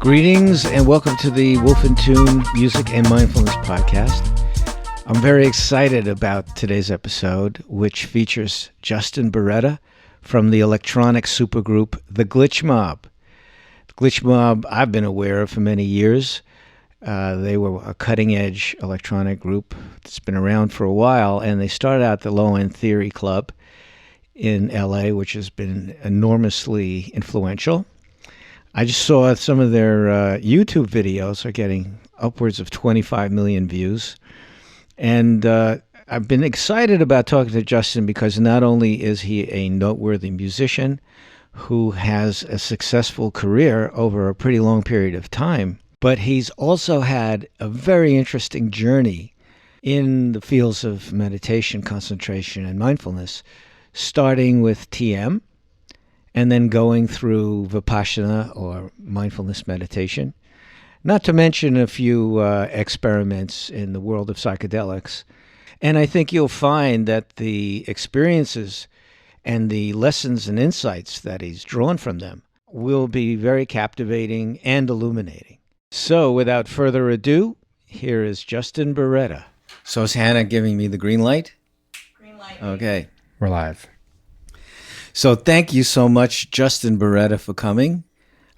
Greetings and welcome to the Wolf and Tune Music and Mindfulness Podcast. I'm very excited about today's episode, which features Justin Boreta from the electronic supergroup The Glitch Mob. The Glitch Mob I've been aware of for many years. They were a cutting-edge electronic group that's been around for a while, and they started out the Low End Theory Club in LA, which has been enormously influential. I just saw some of their YouTube videos are getting upwards of 25 million views. And I've been excited about talking to Justin because not only is he a noteworthy musician who has a successful career over a pretty long period of time, but he's also had a very interesting journey in the fields of meditation, concentration, and mindfulness, starting with TM, and then going through Vipassana or mindfulness meditation, not to mention a few experiments in the world of psychedelics. And I think you'll find that the experiences and the lessons and insights that he's drawn from them will be very captivating and illuminating. So without further ado, here is Justin Boreta. So is Hannah giving me the green light? Green light. Okay. We're live. So thank you so much, Justin Boreta, for coming.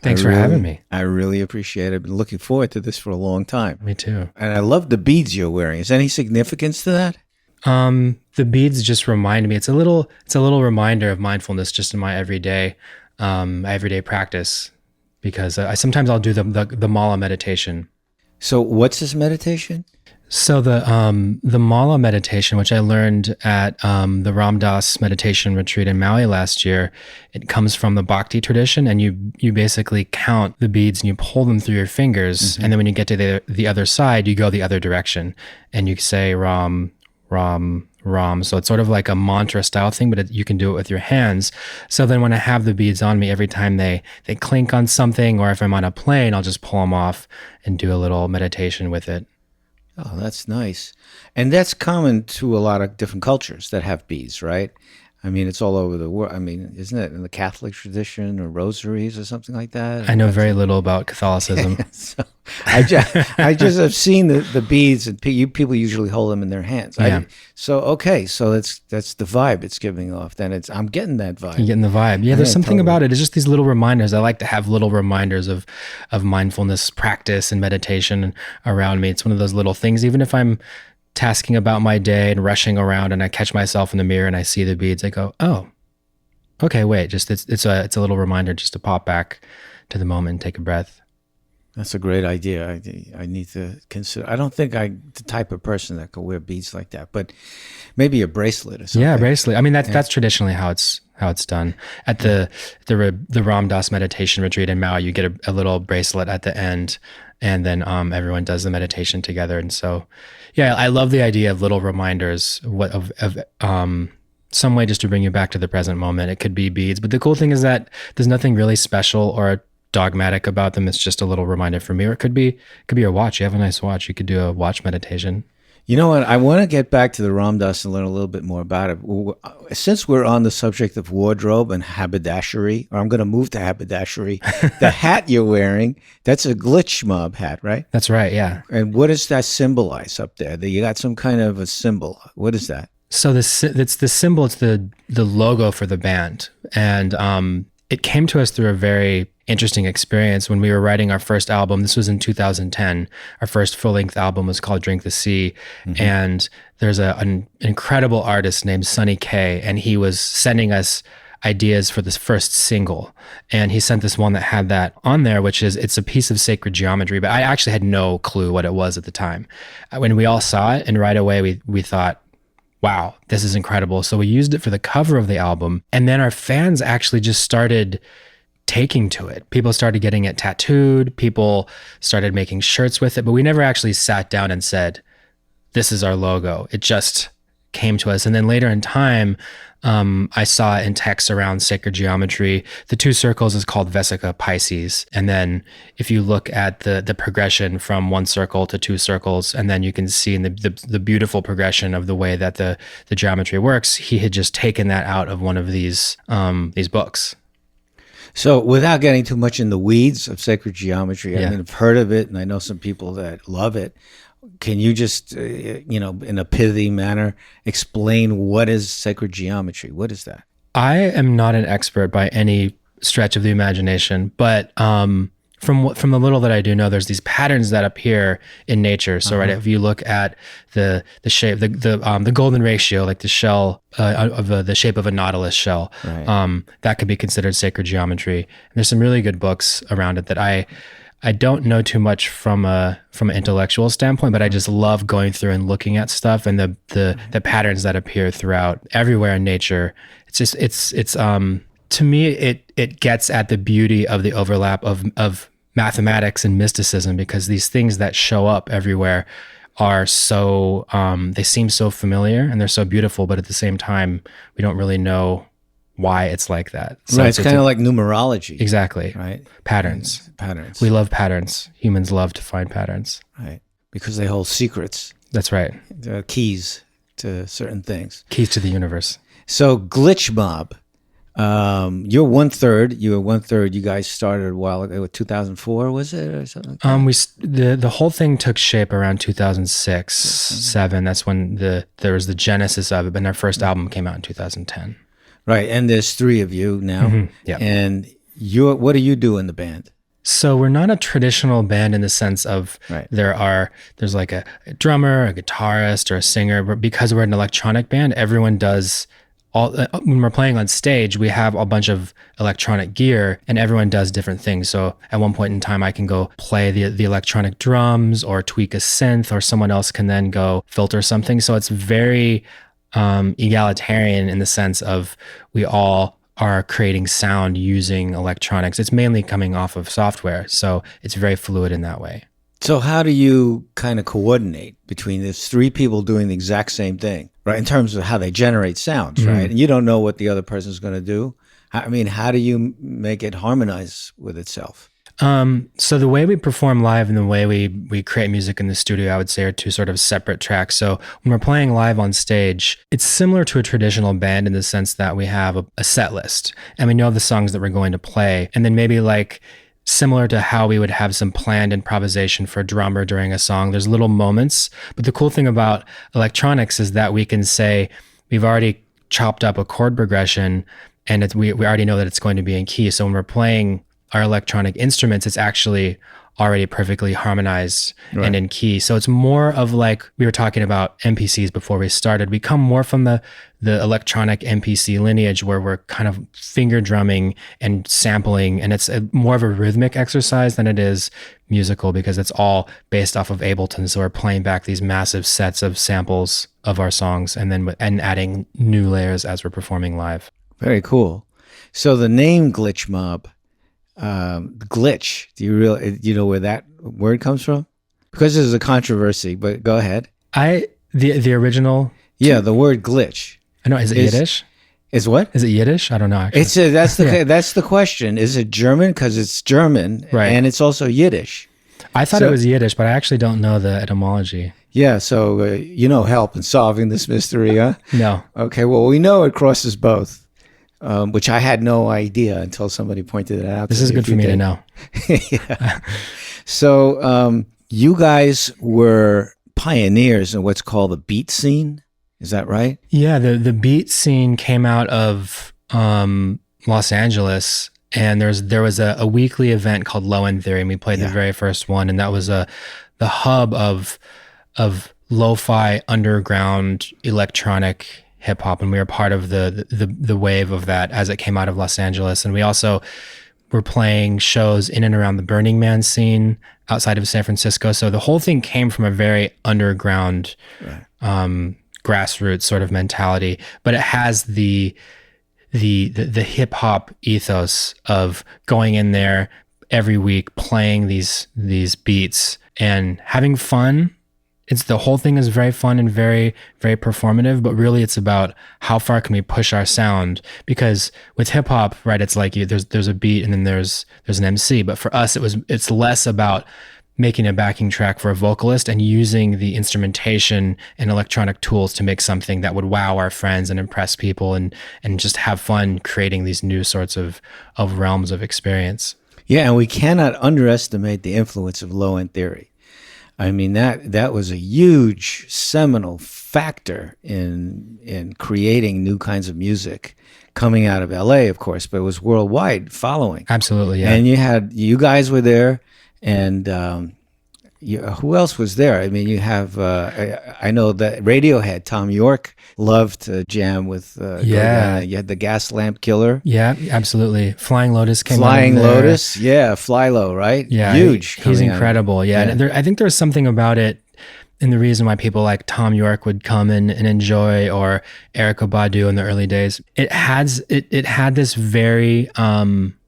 Thanks for having me. I really appreciate it. I've been looking forward to this for a long time. Me too. And I love the beads you're wearing. Is there any significance to that? The beads just remind me. It's a little reminder of mindfulness just in my everyday practice, because sometimes I'll do the mala meditation. So what's this meditation? So the mala meditation, which I learned at the Ram Dass meditation retreat in Maui last year, it comes from the Bhakti tradition, and you basically count the beads and you pull them through your fingers, and then when you get to the other side, you go the other direction, and you say Ram, Ram, Ram. So it's sort of like a mantra style thing, but you can do it with your hands. So then when I have the beads on me, every time they clink on something, or if I'm on a plane, I'll just pull them off and do a little meditation with it. Oh, that's nice. And that's common to a lot of different cultures that have beads, right? I mean, it's all over the world. I mean, isn't it in the Catholic tradition or rosaries or something like that? I know very little about Catholicism. So I just have seen the beads, and people usually hold them in their hands. Yeah. So that's the vibe it's giving off. Then I'm getting that vibe. You're getting the vibe. Yeah, there's something about it. It's just these little reminders. I like to have little reminders of mindfulness practice and meditation around me. It's one of those little things, even if I'm tasking about my day and rushing around and I catch myself in the mirror and I see the beads, I go, oh, okay, wait, just it's a little reminder just to pop back to the moment and take a breath. That's a great idea. I need to consider. I don't think I'm the type of person that could wear beads like that, but maybe a bracelet or something. Yeah, bracelet. I mean, that's traditionally how it's done. At the Ram Dass meditation retreat in Maui, you get a little bracelet at the end, and then everyone does the meditation together. And so, yeah, I love the idea of little reminders of some way just to bring you back to the present moment. It could be beads, but the cool thing is that there's nothing really special or dogmatic about them. It's just a little reminder for me. Or it could be your watch. You have a nice watch. You could do a watch meditation. You know what? I want to get back to the Ram Dass and learn a little bit more about it. Since we're on the subject of wardrobe and haberdashery, or I'm going to move to haberdashery, the hat you're wearing, that's a Glitch Mob hat, right? That's right, yeah. And what does that symbolize up there? You got some kind of a symbol. What is that? So it's the symbol, it's the logo for the band. And it came to us through a very interesting experience when we were writing our first album. This was in 2010. Our first full-length album was called Drink the Sea. Mm-hmm. And there's an incredible artist named Sonny K, and he was sending us ideas for this first single. And he sent this one that had that on there, it's a piece of sacred geometry, but I actually had no clue what it was at the time. When we all saw it, and right away we thought, wow, this is incredible. So we used it for the cover of the album. And then our fans actually just started taking to it. People started getting it tattooed. People started making shirts with it, but we never actually sat down and said, this is our logo. It just came to us. And then later in time, I saw it in text around sacred geometry. The 2 circles is called Vesica Pisces. And then if you look at the progression from 1 circle to 2 circles, and then you can see in the beautiful progression of the way that the geometry works, he had just taken that out of one of these books. So without getting too much in the weeds of sacred geometry, I Yeah. mean, I've heard of it and I know some people that love it. Can you just, in a pithy manner, explain what is sacred geometry? What is that? I am not an expert by any stretch of the imagination, but from the little that I do know, there's these patterns that appear in nature. So, right, if you look at the shape, the golden ratio, like the shell of the shape of a nautilus shell, Right. that could be considered sacred geometry. And there's some really good books around it that I don't know too much from an intellectual standpoint, but I just love going through and looking at stuff and the patterns that appear throughout everywhere in nature. It's to me it gets at the beauty of the overlap of mathematics and mysticism, because these things that show up everywhere are so they seem so familiar and they're so beautiful, but at the same time we don't really know why it's like that. So Right. It's kind of like numerology. exactly Right. patterns. Patterns. We love patterns. Humans love to find patterns. Right. Because they hold secrets, That's right. keys to certain things. Keys to the universe. So Glitch Mob, you're 1/3. You were 1/3. You guys started a while ago. 2004 was it or something? Like that? The whole thing took shape around 2006, 7. That's when there was the genesis of it. But our first album came out in 2010. Right. And there's 3 of you now. Yeah. And what do you do in the band? So we're not a traditional band in the sense of Right. there's like a drummer, a guitarist, or a singer. But because we're an electronic band, everyone does all. When we're playing on stage, we have a bunch of electronic gear, and everyone does different things. So at one point in time, I can go play the electronic drums or tweak a synth, or someone else can then go filter something. So it's very egalitarian in the sense of we all are creating sound using electronics. It's mainly coming off of software, so it's very fluid in that way. So how do you kind of coordinate between these 3 people doing the exact same thing, right? In terms of how they generate sounds, right? And you don't know what the other person's going to do. I mean, how do you make it harmonize with itself? So the way we perform live and the way we create music in the studio, I would say, are 2 sort of separate tracks. So when we're playing live on stage, it's similar to a traditional band in the sense that we have a set list and we know the songs that we're going to play. And then maybe like similar to how we would have some planned improvisation for a drummer during a song, there's little moments. But the cool thing about electronics is that we can say we've already chopped up a chord progression and we already know that it's going to be in key. So when we're playing our electronic instruments, it's actually already perfectly harmonized and in key. So it's more of like, we were talking about MPCs before we started. We come more from the electronic MPC lineage where we're kind of finger drumming and sampling, and it's more of a rhythmic exercise than it is musical, because it's all based off of Ableton. So we're playing back these massive sets of samples of our songs and adding new layers as we're performing live. Very cool. So the name Glitch Mob, glitch, do you know where that word comes from? Because there's a controversy, but go ahead. The original. Yeah, the word glitch. I know. Is it Yiddish? Is what? Is it Yiddish? I don't know. Actually. That's the question. Is it German? Because it's German, Right. And it's also Yiddish. I thought it was Yiddish, but I actually don't know the etymology. Yeah, so help in solving this mystery, huh? No. Okay, well, we know it crosses both, which I had no idea until somebody pointed it out. This is good for me to know. Yeah. So you guys were pioneers in what's called the beat scene. Is that right? Yeah, the beat scene came out of Los Angeles, and there was a weekly event called Low End Theory, and we played the very first one, and that was the hub of lo-fi underground electronic hip hop, and we were part of the wave of that as it came out of Los Angeles. And we also were playing shows in and around the Burning Man scene outside of San Francisco. So the whole thing came from a very underground, grassroots sort of mentality, but it has the hip hop ethos of going in there every week, playing these beats and having fun. The whole thing is very fun and very, very performative, but really it's about how far can we push our sound? Because with hip hop, right, it's like there's a beat and then there's an MC. But for us, it's less about making a backing track for a vocalist and using the instrumentation and electronic tools to make something that would wow our friends and impress people and just have fun creating these new sorts of realms of experience. Yeah, and we cannot underestimate the influence of low end theory. I mean, that was a huge seminal factor in creating new kinds of music coming out of LA, of course, but it was worldwide following. Absolutely, yeah. And you guys were there, and who else was there? I mean, you have, I know that Radiohead, Tom York, loved to jam with, you had the Gas Lamp Killer. Yeah, absolutely. Flying Lotus came out. Flying Lotus, yeah, Fly Low, right? Yeah, huge. He's incredible. Yeah, and I think there's something about it, and the reason why people like Tom York would come and enjoy, or Erykah Badu in the early days, it had this very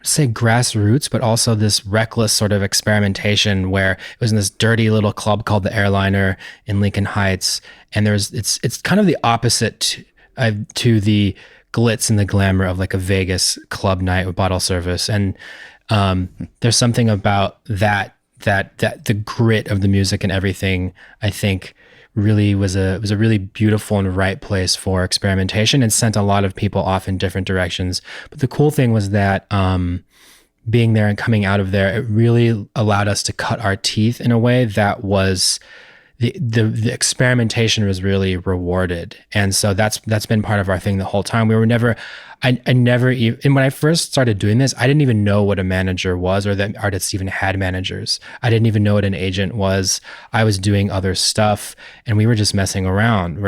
say grassroots, but also this reckless sort of experimentation where it was in this dirty little club called the Airliner in Lincoln Heights, and it's kind of the opposite to the glitz and the glamour of like a Vegas club night with bottle service, and there's something about that the grit of the music and everything, I think, really was a really beautiful and right place for experimentation, and sent a lot of people off in different directions. But the cool thing was that being there and coming out of there, it really allowed us to cut our teeth in a way that was the experimentation was really rewarded. And so that's been part of our thing the whole time. We were never, I never even, and when I first started doing this, I didn't even know what a manager was, or that artists even had managers. I didn't even know what an agent was. I was doing other stuff, and we were just messing around.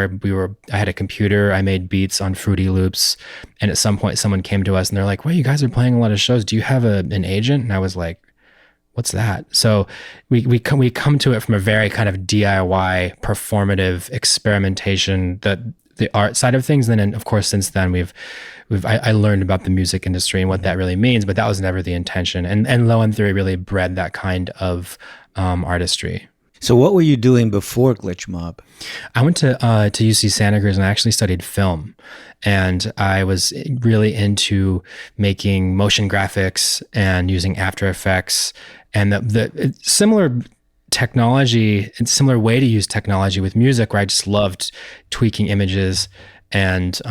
I had a computer, I made beats on Fruity Loops, and at some point someone came to us and they're like, well, you guys are playing a lot of shows. Do you have an agent? And I was like, what's that? So we come to it from a very kind of DIY, performative experimentation, the art side of things. And then, of course, since then I learned about the music industry and what that really means, but that was never the intention. And Low End Theory really bred that kind of artistry. So what were you doing before Glitch Mob? I went to UC Santa Cruz, and I actually studied film. And I was really into making motion graphics and using After Effects, and the similar technology and similar way to use technology with music, where I just loved tweaking images and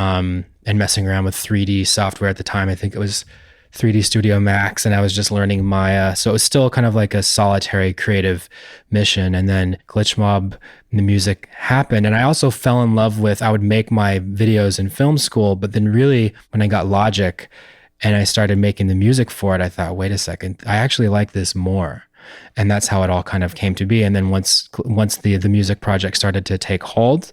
messing around with 3D software at the time. I think it was 3D Studio Max, and I was just learning Maya. So it was still kind of like a solitary creative mission. And then Glitch Mob, the music happened. And I also fell in love with, I would make my videos in film school, but then really when I got Logic and I started making the music for it, I thought, wait a second, I actually like this more. And that's how it all kind of came to be. And then once the music project started to take hold,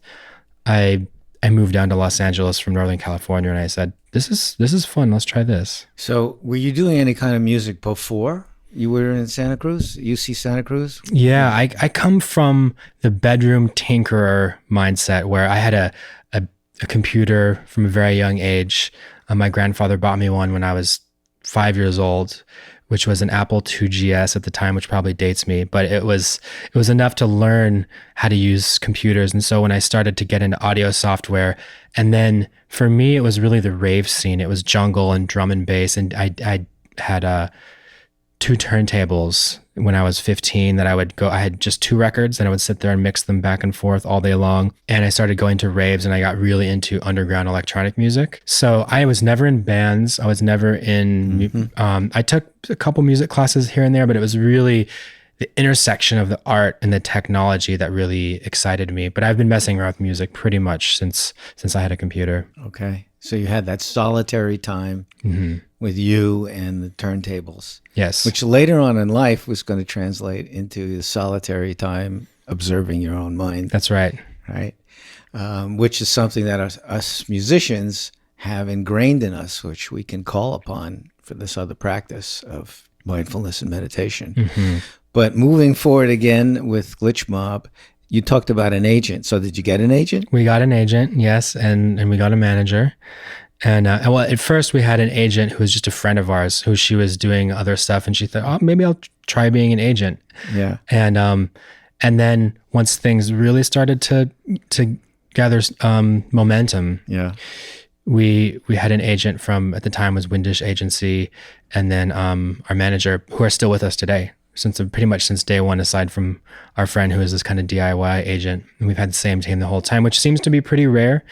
I moved down to Los Angeles from Northern California, and I said, this is fun. Let's try this. So were you doing any kind of music before you were in Santa Cruz, UC Santa Cruz? Yeah, I come from the bedroom tinkerer mindset, where I had a computer from a very young age. My grandfather bought me one when I was 5 years old, which was an Apple II GS at the time, which probably dates me, but it was enough to learn how to use computers. And so when I started to get into audio software, and then for me, it was really the rave scene. It was jungle and drum and bass. And I had 2 turntables when I was 15 that I had just 2 records, and I would sit there and mix them back and forth all day long. And I started going to raves, and I got really into underground electronic music. So I was never in bands. I was never in, I took a couple music classes here and there, but it was really the intersection of the art and the technology that really excited me. But I've been messing around with music pretty much since I had a computer. Okay. So you had that solitary time with you and the turntables. Yes. Which later on in life was going to translate into the solitary time observing your own mind. That's right. Right. Which is something that us musicians have ingrained in us, which we can call upon for this other practice of mindfulness and meditation. But moving forward again with Glitch Mob, you talked about an agent. So did you get an agent? We got an agent, yes, and we got a manager. And well, at first we had an agent who was just a friend of ours, who she was doing other stuff, and she thought, oh, maybe I'll try being an agent. Yeah. And then once things really started to gather momentum, yeah, we had an agent from, at the time was Windish Agency, and then our manager, who are still with us today. pretty much since day one, aside from our friend who is this kind of DIY agent. And we've had the same team the whole time, which seems to be pretty rare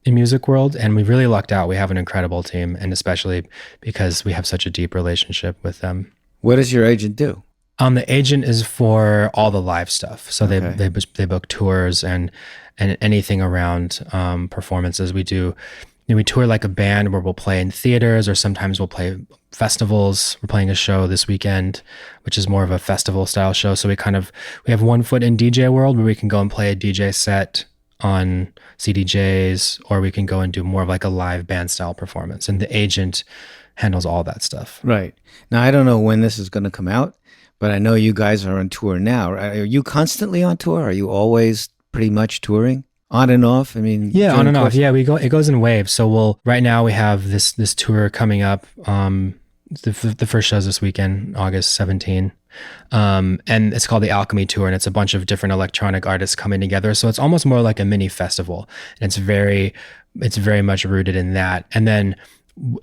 in music world. And we really lucked out. We have an incredible team, and especially because we have such a deep relationship with them. What does your agent do? The agent is for all the live stuff. So they book tours and anything around performances. We tour like a band where we'll play in theaters, or sometimes we'll play festivals. We're playing a show this weekend, which is more of a festival style show. So we have one foot in DJ world where we can go and play a DJ set on CDJs, or we can go and do more of like a live band style performance. And the agent handles all that stuff. Right. Now, I don't know when this is going to come out, but I know you guys are on tour now. Are you constantly on tour? Are you always pretty much touring? On and off? I mean, yeah, on and off. Yeah, it goes in waves. So right now we have this tour coming up. The first show's this weekend, August 17. And it's called the Alchemy Tour, and it's a bunch of different electronic artists coming together. So it's almost more like a mini festival. And it's very much rooted in that. And then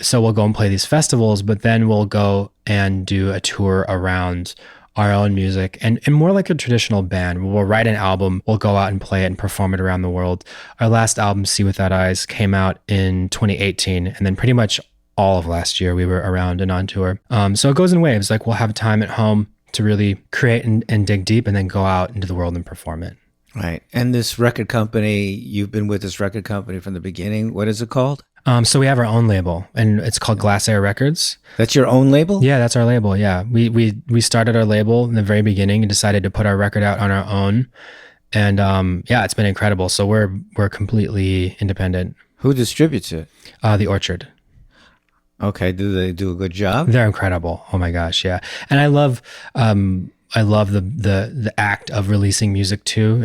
so we'll go and play these festivals, but then we'll go and do a tour around our own music and more like a traditional band. We'll write an album, we'll go out and play it and perform it around the world. Our last album, See Without Eyes, came out in 2018, and then pretty much all of last year we were around and on tour. So it goes in waves. Like we'll have time at home to really create and dig deep, and then go out into the world and perform it. Right. And this record company, you've been with this record company from the beginning. What is it called? So we have our own label, and it's called Glass Air Records. That's your own label? Yeah, that's our label. Yeah. We started our label in the very beginning and decided to put our record out on our own. And yeah, it's been incredible. So we're completely independent. Who distributes it? The Orchard. Okay. Do they do a good job? They're incredible. Oh my gosh, yeah. And I love the act of releasing music too.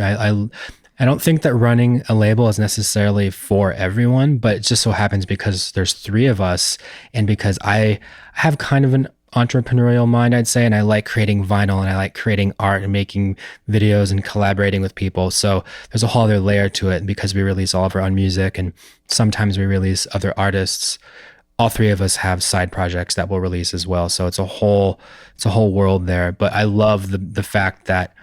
I don't think that running a label is necessarily for everyone, but it just so happens because there's three of us, and because I have kind of an entrepreneurial mind, I'd say, and I like creating vinyl, and I like creating art and making videos and collaborating with people. So there's a whole other layer to it, because we release all of our own music and sometimes we release other artists. All three of us have side projects that we'll release as well. So it's a whole world there. But I love the fact that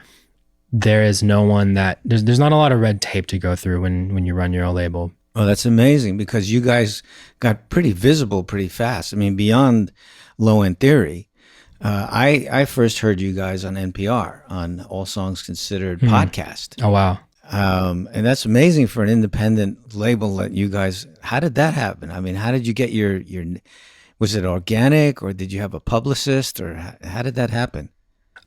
there is no one that there's not a lot of red tape to go through when you run your own label. Oh, that's amazing, because you guys got pretty visible pretty fast. I mean, beyond Low End Theory, I first heard you guys on NPR on All Songs Considered podcast. Oh, wow. And that's amazing for an independent label that you guys, how did that happen? I mean, how did you get your, was it organic, or did you have a publicist, or how did that happen?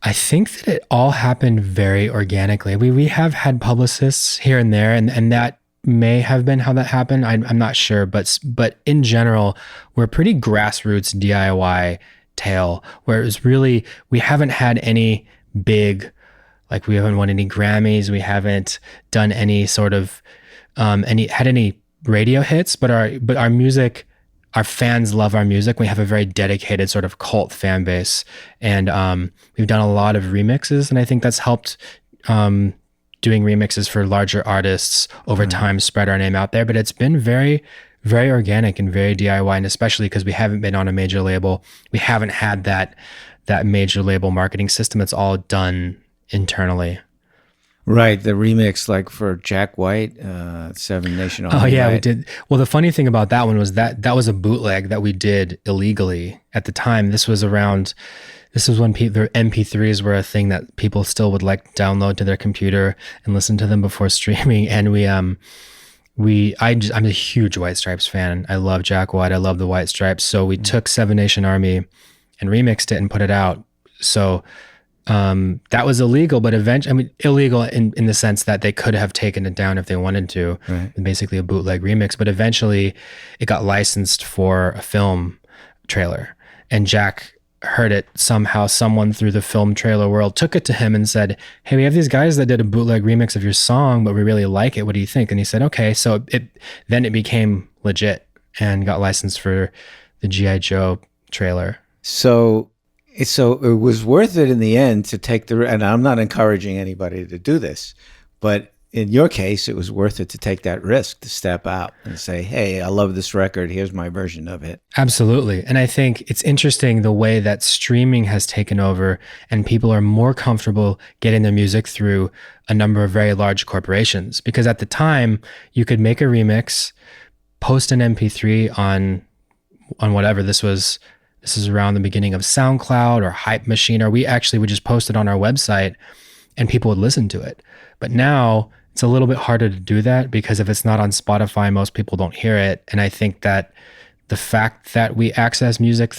I think that it all happened very organically. We have had publicists here and there, and that may have been how that happened. I'm not sure, but in general, we're pretty grassroots DIY tale, where it's really, we haven't had any big, like we haven't won any Grammys, we haven't done any sort of any radio hits, but our music, our fans love our music. We have a very dedicated sort of cult fan base, and we've done a lot of remixes, and I think that's helped doing remixes for larger artists over time spread our name out there. But it's been very, very organic and very DIY, and especially because we haven't been on a major label, we haven't had that major label marketing system. It's all done internally. Right, the remix, like for Jack White, Seven Nation Army. Oh yeah, right? we did. Well, the funny thing about that one was that was a bootleg that we did illegally at the time. This was when the MP3s were a thing that people still would like to download to their computer and listen to them before streaming. And I'm a huge White Stripes fan. I love Jack White. I love the White Stripes. So we took Seven Nation Army and remixed it and put it out. So that was illegal, but eventually, illegal in the sense that they could have taken it down if they wanted to, right. Basically a bootleg remix, but eventually it got licensed for a film trailer, and Jack heard it somehow. Someone through the film trailer world took it to him and said, "Hey, we have these guys that did a bootleg remix of your song, but we really like it. What do you think?" And he said, "Okay." So then it became legit and got licensed for the G.I. Joe trailer. So it was worth it in the end to take and I'm not encouraging anybody to do this, but in your case, it was worth it to take that risk to step out and say, hey, I love this record. Here's my version of it. Absolutely. And I think it's interesting the way that streaming has taken over and people are more comfortable getting their music through a number of very large corporations. Because at the time, you could make a remix, post an MP3 on whatever. This is around the beginning of SoundCloud or Hype Machine, or we actually would just post it on our website and people would listen to it. But now it's a little bit harder to do that because if it's not on Spotify, most people don't hear it. And I think that the fact that we access music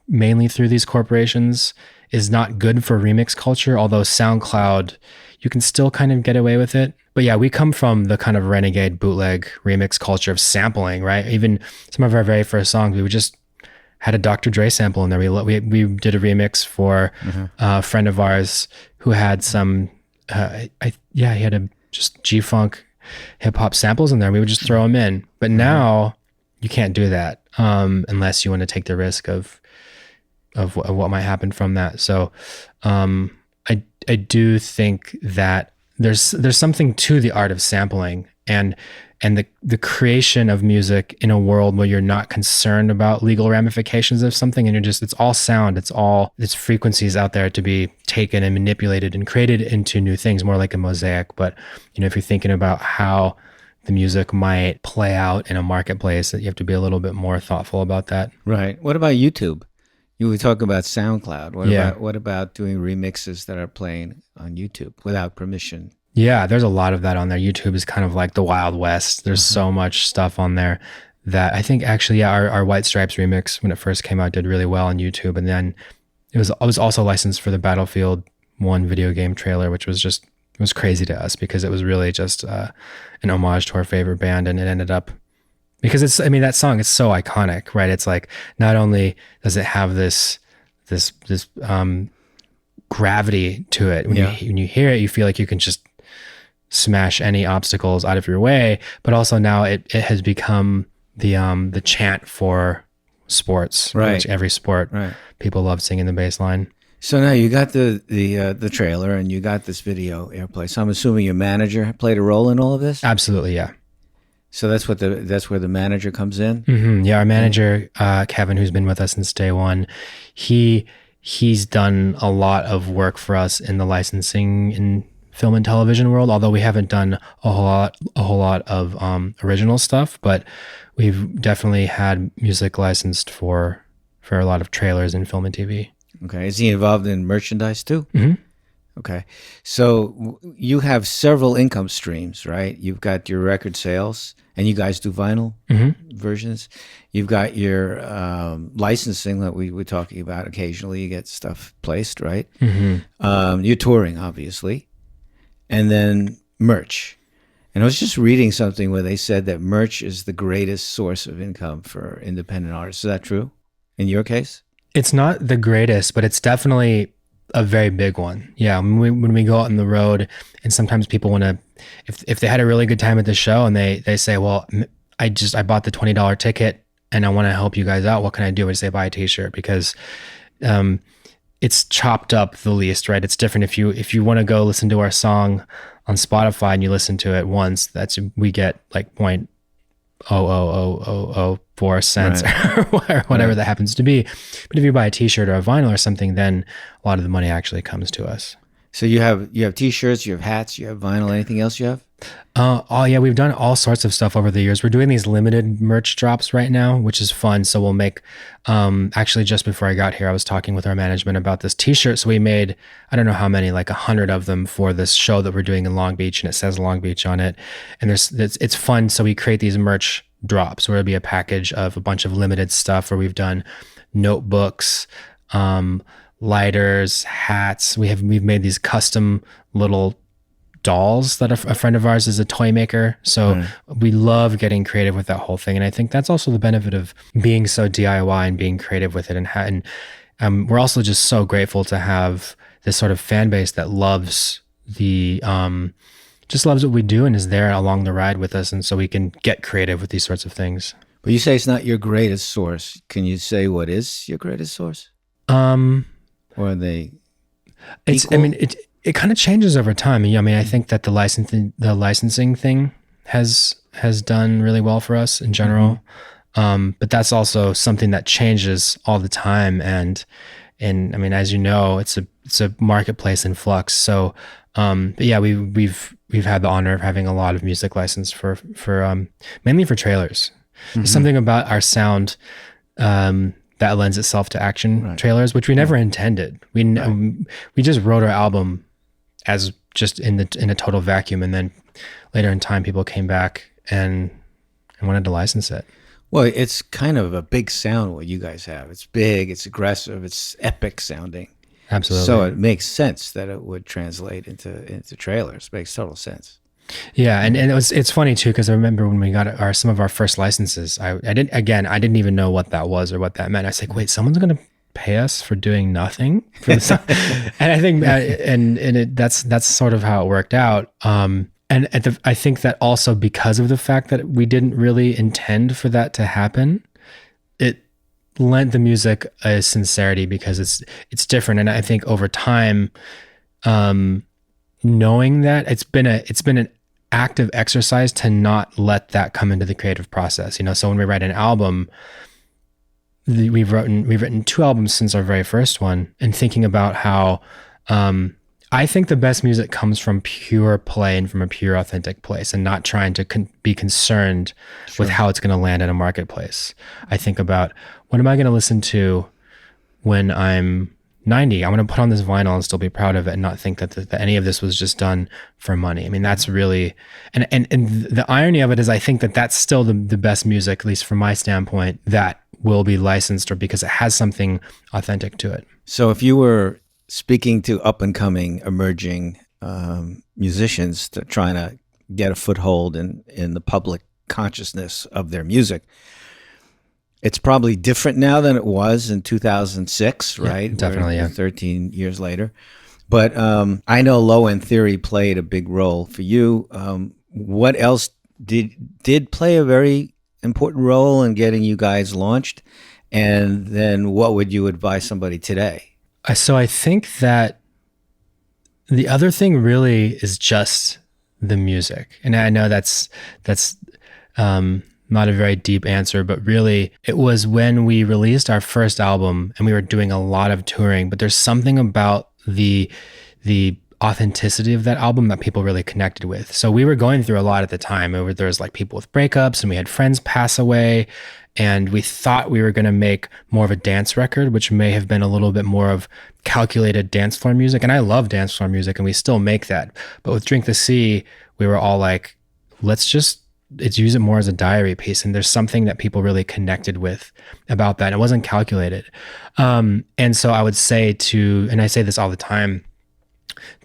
mainly through these corporations is not good for remix culture, although SoundCloud, you can still kind of get away with it. But yeah, we come from the kind of renegade bootleg remix culture of sampling, right? Even some of our very first songs, we just had a Dr. Dre sample in there. We did a remix for a friend of ours who had some, he had just G-Funk hip hop samples in there. We would just throw them in. But now you can't do that unless you want to take the risk of what might happen from that. So I do think that there's something to the art of sampling and the creation of music in a world where you're not concerned about legal ramifications of something, and it's all sound, it's frequencies out there to be taken and manipulated and created into new things, more like a mosaic. But if you're thinking about how the music might play out in a marketplace, you have to be a little bit more thoughtful about that. Right. What about YouTube? You were talking about SoundCloud. What about doing remixes that are playing on YouTube without permission? Yeah, there's a lot of that on there. YouTube is kind of like the Wild West. There's so much stuff on there that I think actually, our White Stripes remix, when it first came out, did really well on YouTube. And then it was also licensed for the Battlefield 1 video game trailer, which was crazy to us because it was really just an homage to our favorite band. And it ended up, because that song is so iconic, right? It's like, not only does it have this gravity to it, when you hear it, you feel like you can just smash any obstacles out of your way, but also now it has become the chant for sports, right? Which every sport, right, people love singing the bass line. So now you got the trailer and you got this video airplay. So I'm assuming your manager played a role in all of this? Absolutely, yeah. So that's where the manager comes in? Mm-hmm. Yeah, our manager, Kevin, who's been with us since day one, he's done a lot of work for us in the licensing in film and television world, although we haven't done a whole lot of original stuff, but we've definitely had music licensed for a lot of trailers in film and TV. Okay. Is he involved in merchandise too? Mm-hmm. Okay. So you have several income streams, right? You've got your record sales, and you guys do vinyl versions. You've got your licensing that we were talking about. Occasionally you get stuff placed, right? Mm-hmm. You're touring, obviously. And then merch. And I was just reading something where they said that merch is the greatest source of income for independent artists. Is that true in your case? It's not the greatest, but it's definitely a very big one. Yeah, when we go out on the road, and sometimes people want to, if they had a really good time at the show and they say, well, I bought the $20 ticket and I want to help you guys out. What can I do? I say buy a t-shirt, because it's chopped up the least, right? It's different if you want to go listen to our song on Spotify and you listen to it once, we get like 0.00004 cents, right, or whatever that happens to be. But if you buy a t-shirt or a vinyl or something, then a lot of the money actually comes to us. So you have t-shirts, you have hats, you have vinyl. Anything else you have? Oh yeah, we've done all sorts of stuff over the years. We're doing these limited merch drops right now, which is fun. So we'll make, actually just before I got here, I was talking with our management about this t-shirt. So we made, I don't know how many, like 100 of them for this show that we're doing in Long Beach, and it says Long Beach on it. And it's fun. So we create these merch drops where it'll be a package of a bunch of limited stuff where we've done notebooks, lighters, hats. We've made these custom little dolls that a friend of ours is a toy maker. So we love getting creative with that whole thing. And I think that's also the benefit of being so DIY and being creative with it. And we're also just so grateful to have this sort of fan base that loves just loves what we do and is there along the ride with us. And so we can get creative with these sorts of things. But you say it's not your greatest source. Can you say what is your greatest source? Or are they equal? It kind of changes over time. I mean, I think that the licensing thing has done really well for us in general. But that's also something that changes all the time. And I mean, as you know, it's a marketplace in flux. So, but yeah, we've had the honor of having a lot of music licensed for mainly for trailers. There's something about our sound, that lends itself to action trailers, which we never intended. We just wrote our album as just in a total vacuum. And then later in time, people came back and wanted to license it. Well, it's kind of a big sound what you guys have. It's big, it's aggressive, it's epic sounding. Absolutely. So it makes sense that it would translate into trailers. Makes total sense. Yeah, and it's funny too, because I remember when we got some of our first licenses, I didn't even know what that was or what that meant. I was like, wait, someone's gonna pay us for doing nothing for this? And I think that's sort of how it worked out. I think that also because of the fact that we didn't really intend for that to happen, it lent the music a sincerity because it's different. And I think over time, knowing that it's been an active exercise to not let that come into the creative process. So when we write an album, we've written 2 albums since our very first one, and thinking about how, I think the best music comes from pure play and from a pure authentic place, and not trying to be concerned with how it's going to land in a marketplace. I think about, what am I going to listen to when I'm 90? I'm going to put on this vinyl and still be proud of it, and not think that any of this was just done for money. I mean, that's really, and the irony of it is, I think that that's still the best music, at least from my standpoint, that will be licensed, or because it has something authentic to it. So if you were speaking to up and coming emerging musicians that trying to get a foothold in the public consciousness of their music, it's probably different now than it was in 2006, right? Yeah, definitely, yeah. 13 years later. But I know Low End Theory played a big role for you. What else did play a very important role in getting you guys launched? And then what would you advise somebody today? So I think that the other thing really is just the music. And I know that's not a very deep answer, but really it was when we released our first album and we were doing a lot of touring, but there's something about the authenticity of that album that people really connected with. So we were going through a lot at the time. There was like people with breakups, and we had friends pass away, and we thought we were going to make more of a dance record, which may have been a little bit more of calculated dance floor music. And I love dance floor music, and we still make that. But with Drink the Sea, we were all like, let's use it more as a diary piece. And there's something that people really connected with about that. It wasn't calculated. And so I would say and I say this all the time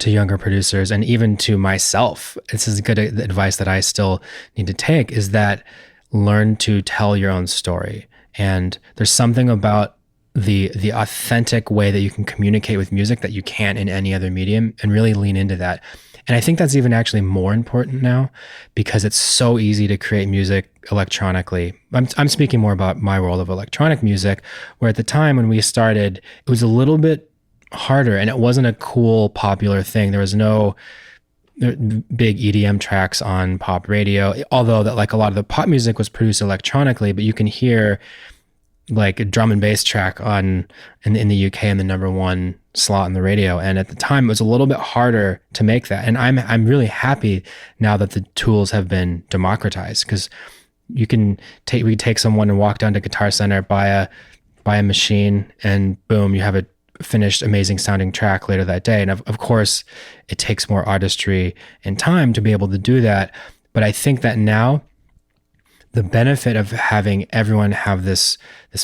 to younger producers, and even to myself, this is good advice that I still need to take, is that learn to tell your own story. And there's something about the authentic way that you can communicate with music that you can't in any other medium, and really lean into that. And I think that's even actually more important now, because it's so easy to create music electronically. I'm speaking more about my world of electronic music, where at the time when we started, it was a little bit harder, and it wasn't a cool, popular thing. There was no big EDM tracks on pop radio, although that like a lot of the pop music was produced electronically, but you can hear like a drum and bass track in the UK in the #1 slot on the radio. And at the time it was a little bit harder to make that. And I'm really happy now that the tools have been democratized, because we take someone and walk down to Guitar Center, buy a machine, and boom, you have a finished amazing sounding track later that day. And of course it takes more artistry and time to be able to do that. But I think that now the benefit of having everyone have this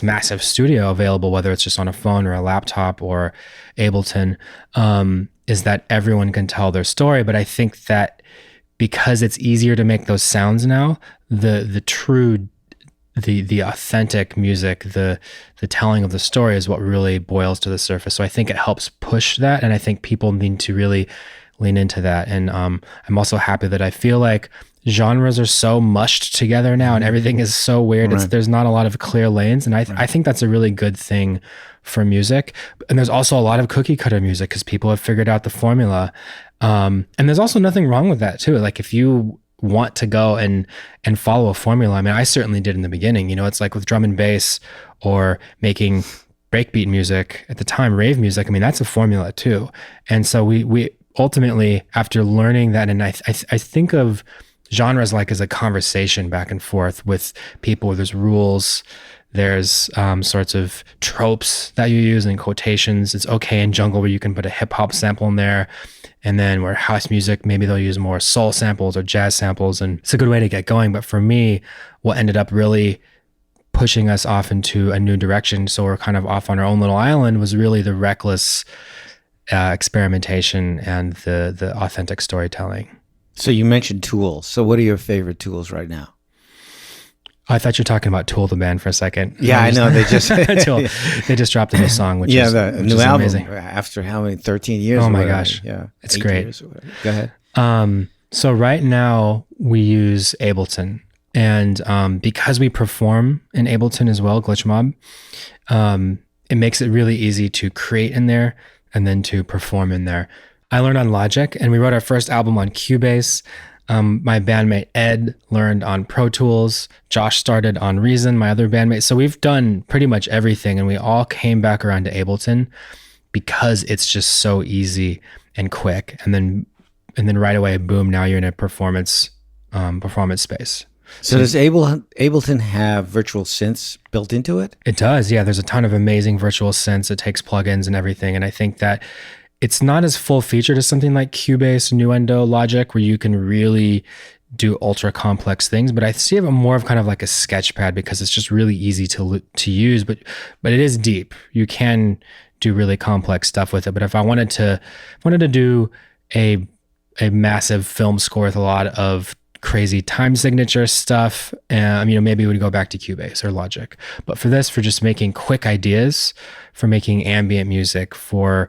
massive studio available, whether it's just on a phone or a laptop or Ableton, is that everyone can tell their story. But I think that because it's easier to make those sounds now, the authentic music, the telling of the story is what really boils to the surface. So I think it helps push that, and I think people need to really lean into that. And I'm also happy that I feel like genres are so mushed together now, and everything is so weird. Right. There's not a lot of clear lanes, and I think that's a really good thing for music. And there's also a lot of cookie cutter music because people have figured out the formula. And there's also nothing wrong with that too. Like if you want to go and follow a formula, I mean, I certainly did in the beginning. You know, it's like with drum and bass or making breakbeat music at the time, rave music. I mean, that's a formula too. And so we ultimately, after learning that, and I think of genres like as a conversation back and forth with people. There's rules, there's sorts of tropes that you use in quotations. It's okay in jungle where you can put a hip hop sample in there. And then where house music, maybe they'll use more soul samples or jazz samples. And it's a good way to get going. But for me, what ended up really pushing us off into a new direction, so we're kind of off on our own little island, was really the reckless experimentation and the authentic storytelling. So you mentioned tools. So what are your favorite tools right now? I thought you were talking about Tool, the band, for a second. Yeah, I know. They just Tool. They just dropped a new song, which is the new is album amazing. After how many 13 years? Oh my whatever. gosh, yeah, it's great. Go ahead. So right now we use Ableton, and because we perform in Ableton as well, Glitch Mob, it makes it really easy to create in there and then to perform in there. I learned on Logic, and we wrote our first album on Cubase. My bandmate Ed learned on Pro Tools. Josh started on Reason, my other bandmate. So we've done pretty much everything, and we all came back around to Ableton because it's just so easy and quick. And then right away, boom! Now you're in a performance space. So does Ableton have virtual synths built into it? It does, yeah. There's a ton of amazing virtual synths. It takes plugins and everything, and I think that it's not as full featured as something like Cubase, Nuendo, Logic, where you can really do ultra complex things. But I see it more of kind of like a sketchpad because it's just really easy to use. But it is deep. You can do really complex stuff with it. But if I wanted to do a massive film score with a lot of crazy time signature stuff, maybe we would go back to Cubase or Logic. But for this, for just making quick ideas, for making ambient music, for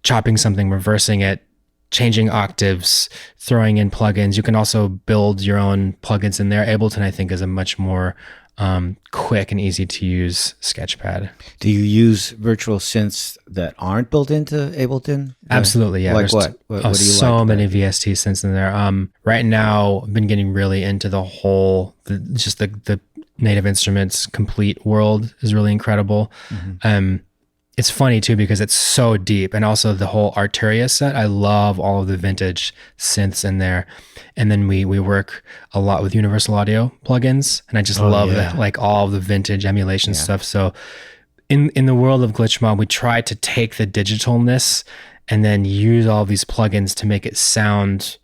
chopping something, reversing it, changing octaves, throwing in plugins. You can also build your own plugins in there. Ableton, I think, is a much more quick and easy to use sketchpad. Do you use virtual synths that aren't built into Ableton? Absolutely, yeah. Like what? What do you so like many VST synths in there. Right now, I've been getting really into the whole, the Native Instruments complete world is really incredible. Mm-hmm. It's funny too because it's so deep, and also the whole Arturia set. I love all of the vintage synths in there, and then we work a lot with Universal Audio plugins, and I just love that, like all of the vintage emulation stuff. So in the world of Glitch Mob, we try to take the digitalness and then use all of these plugins to make it sound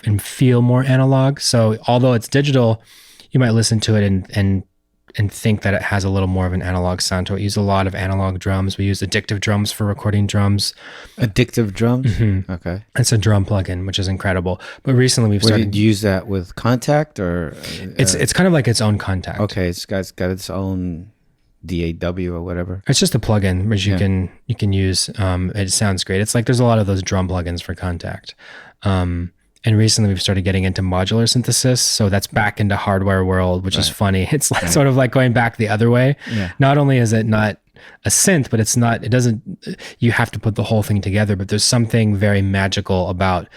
and feel more analog. So although it's digital, you might listen to it and think that it has a little more of an analog sound to it. We use a lot of analog drums. We use Addictive Drums for recording drums. Addictive Drums? Mm-hmm. Okay. It's a drum plugin, which is incredible. But recently we've started... Did you use that with Contact or... It's kind of like its own Contact. Okay, it's got its own DAW or whatever. It's just a plugin which you can use. It sounds great. It's like there's a lot of those drum plugins for Contact. And recently we've started getting into modular synthesis. So that's back into hardware world, which is funny. It's like sort of like going back the other way. Yeah. Not only is it not a synth, but you have to put the whole thing together, but there's something very magical about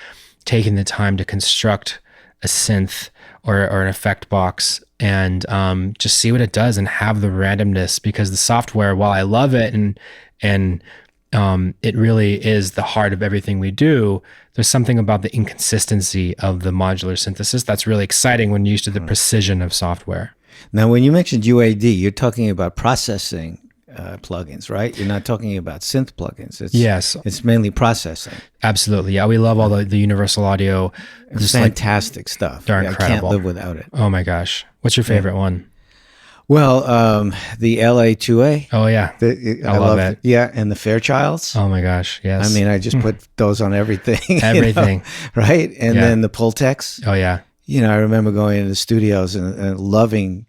taking the time to construct a synth or an effect box and just see what it does and have the randomness, because the software, while I love it and it really is the heart of everything we do, there's something about the inconsistency of the modular synthesis that's really exciting when used to the precision of software. Now, when you mentioned UAD, you're talking about processing plugins, right? You're not talking about synth plugins. Yes. It's mainly processing. Absolutely. Yeah, we love all the Universal Audio. It's fantastic stuff. They're incredible. I can't live without it. Oh my gosh. What's your favorite one? Well, the LA2A. Oh, yeah. I love it. Yeah, and the Fairchilds. Oh, my gosh, yes. I mean, I just put those on everything. Everything. Right? And then the Pultecs. Oh, yeah. I remember going into the studios and loving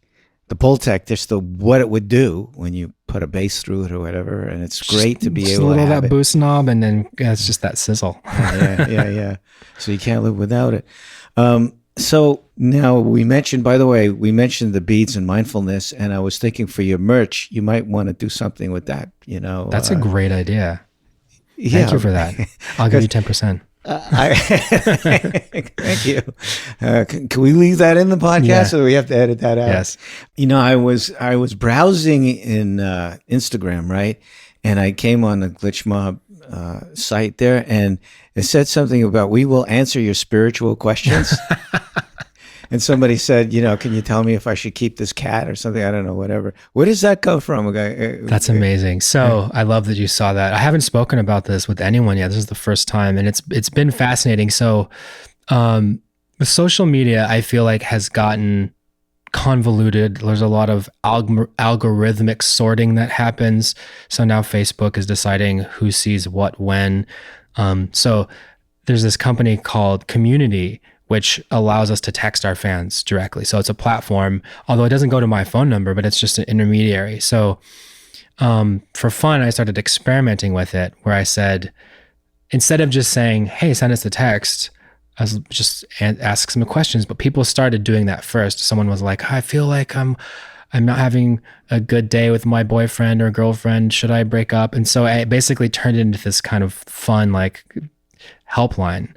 the Pultec, just what it would do when you put a bass through it or whatever. And it's great to be able to have that boost knob, and then it's just that sizzle. Yeah. So you can't live without it. So now by the way, we mentioned the beads and mindfulness, and I was thinking for your merch, you might want to do something with that, That's a great idea. yeah, Thank you for that. I'll give you 10%. Thank you. Can we leave that in the podcast, or do we have to edit that out? Yes. I was browsing in Instagram, right, and I came on the Glitch Mob site there, and it said something about we will answer your spiritual questions. And somebody said, can you tell me if I should keep this cat or something? I don't know, whatever. Where does that come from? That's amazing. So I love that you saw that. I haven't spoken about this with anyone yet. This is the first time, and it's been fascinating. So with social media, I feel like has gotten convoluted. There's a lot of algorithmic sorting that happens. So now Facebook is deciding who sees what when. So there's this company called Community, which allows us to text our fans directly. So it's a platform, although it doesn't go to my phone number, but it's just an intermediary. So for fun, I started experimenting with it, where I said, instead of just saying, hey, send us the text, I was just ask some questions, but people started doing that first. Someone was like, I feel like I'm not having a good day with my boyfriend or girlfriend. Should I break up? And so I basically turned it into this kind of fun, like helpline,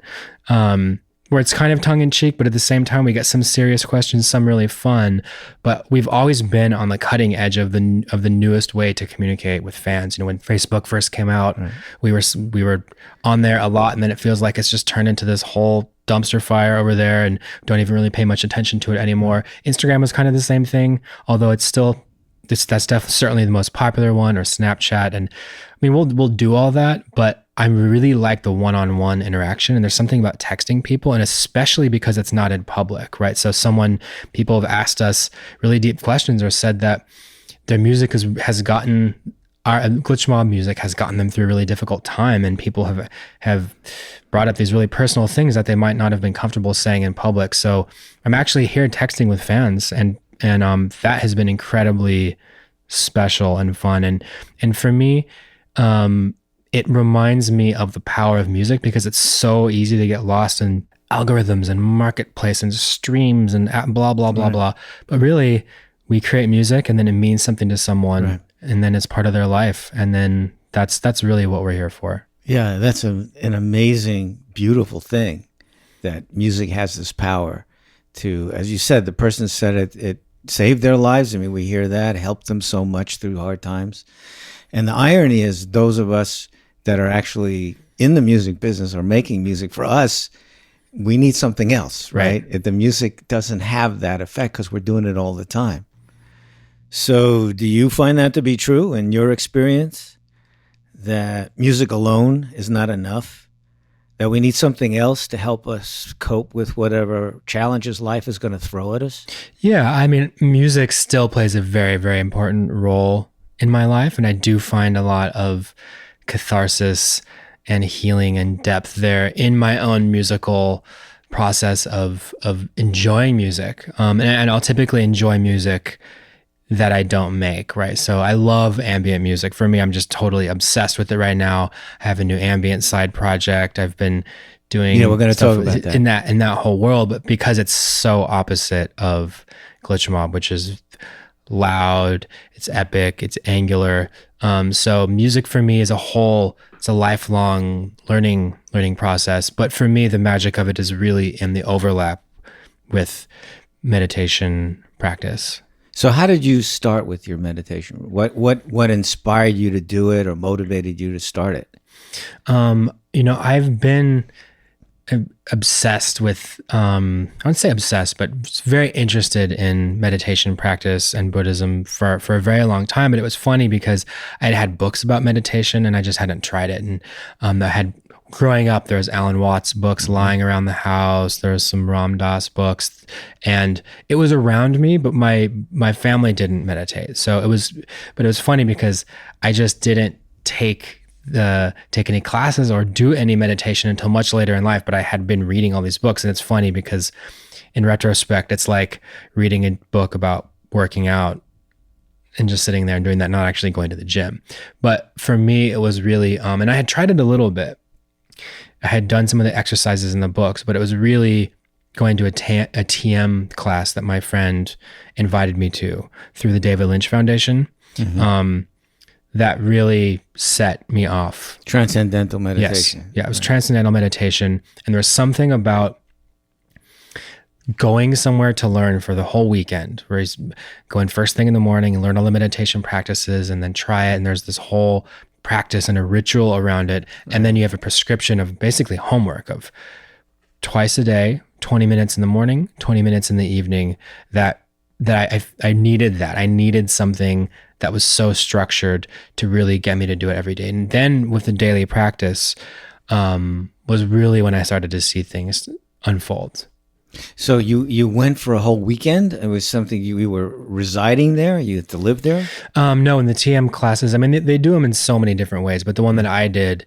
where it's kind of tongue in cheek, but at the same time, we get some serious questions, some really fun. But we've always been on the cutting edge of the newest way to communicate with fans. When Facebook first came out, right, we were on there a lot, and then it feels like it's just turned into this whole dumpster fire over there, and don't even really pay much attention to it anymore. Instagram was kind of the same thing, although it's still that's definitely certainly the most popular one, or Snapchat. And I mean, we'll do all that, but I really like the one-on-one interaction. And there's something about texting people, and especially because it's not in public, right? So people have asked us really deep questions, or said that their music has gotten, our Glitch Mob music has gotten them through a really difficult time. And people have brought up these really personal things that they might not have been comfortable saying in public. So I'm actually here texting with fans, and that has been incredibly special and fun. And for me, it reminds me of the power of music, because it's so easy to get lost in algorithms and marketplace and streams and blah, blah, blah, right, blah. But really, we create music, and then it means something to someone, right, and then it's part of their life. And then that's really what we're here for. Yeah, that's an amazing, beautiful thing, that music has this power to, as you said, the person said it saved their lives. I mean, we hear that, helped them so much through hard times. And the irony is, those of us that are actually in the music business or making music, for us, we need something else, right? The music doesn't have that effect because we're doing it all the time. So do you find that to be true in your experience, that music alone is not enough, that we need something else to help us cope with whatever challenges life is going to throw at us? Yeah, I mean, music still plays a very, very important role in my life, and I do find a lot of catharsis and healing and depth there in my own musical process of enjoying music. And I'll typically enjoy music that I don't make, right? So I love ambient music. For me, I'm just totally obsessed with it right now. I have a new ambient side project. I've been doing, we're going to talk about that in that whole world, but because it's so opposite of Glitch Mob, which is loud, it's epic, it's angular. So music for me as a whole, it's a lifelong learning process. But for me, the magic of it is really in the overlap with meditation practice. So how did you start with your meditation? What inspired you to do it, or motivated you to start it? I've been obsessed with, I wouldn't say obsessed, but very interested in meditation practice and Buddhism for a very long time. But it was funny because I had books about meditation, and I just hadn't tried it. And growing up, there was Alan Watts books lying around the house. There was some Ram Dass books, and it was around me, but my family didn't meditate. So it was funny because I just didn't take any classes or do any meditation until much later in life, but I had been reading all these books. And it's funny because in retrospect, it's like reading a book about working out and just sitting there and doing that, not actually going to the gym. But for me, it was really, and I had tried it a little bit. I had done some of the exercises in the books, but it was really going to a TM class that my friend invited me to through the David Lynch Foundation. That really set me off. Transcendental meditation. Yes. Yeah, it was transcendental meditation. And there was something about going somewhere to learn for the whole weekend, where he's going first thing in the morning and learn all the meditation practices and then try it. And there's this whole practice and a ritual around it. Right. And then you have a prescription of basically homework of twice a day, 20 minutes in the morning, 20 minutes in the evening, that I needed that. I needed something that was so structured to really get me to do it every day. And then with the daily practice was really when I started to see things unfold. So you went for a whole weekend? It was something you were residing there? You had to live there? No, in the TM classes, I mean, they do them in so many different ways, but the one that I did,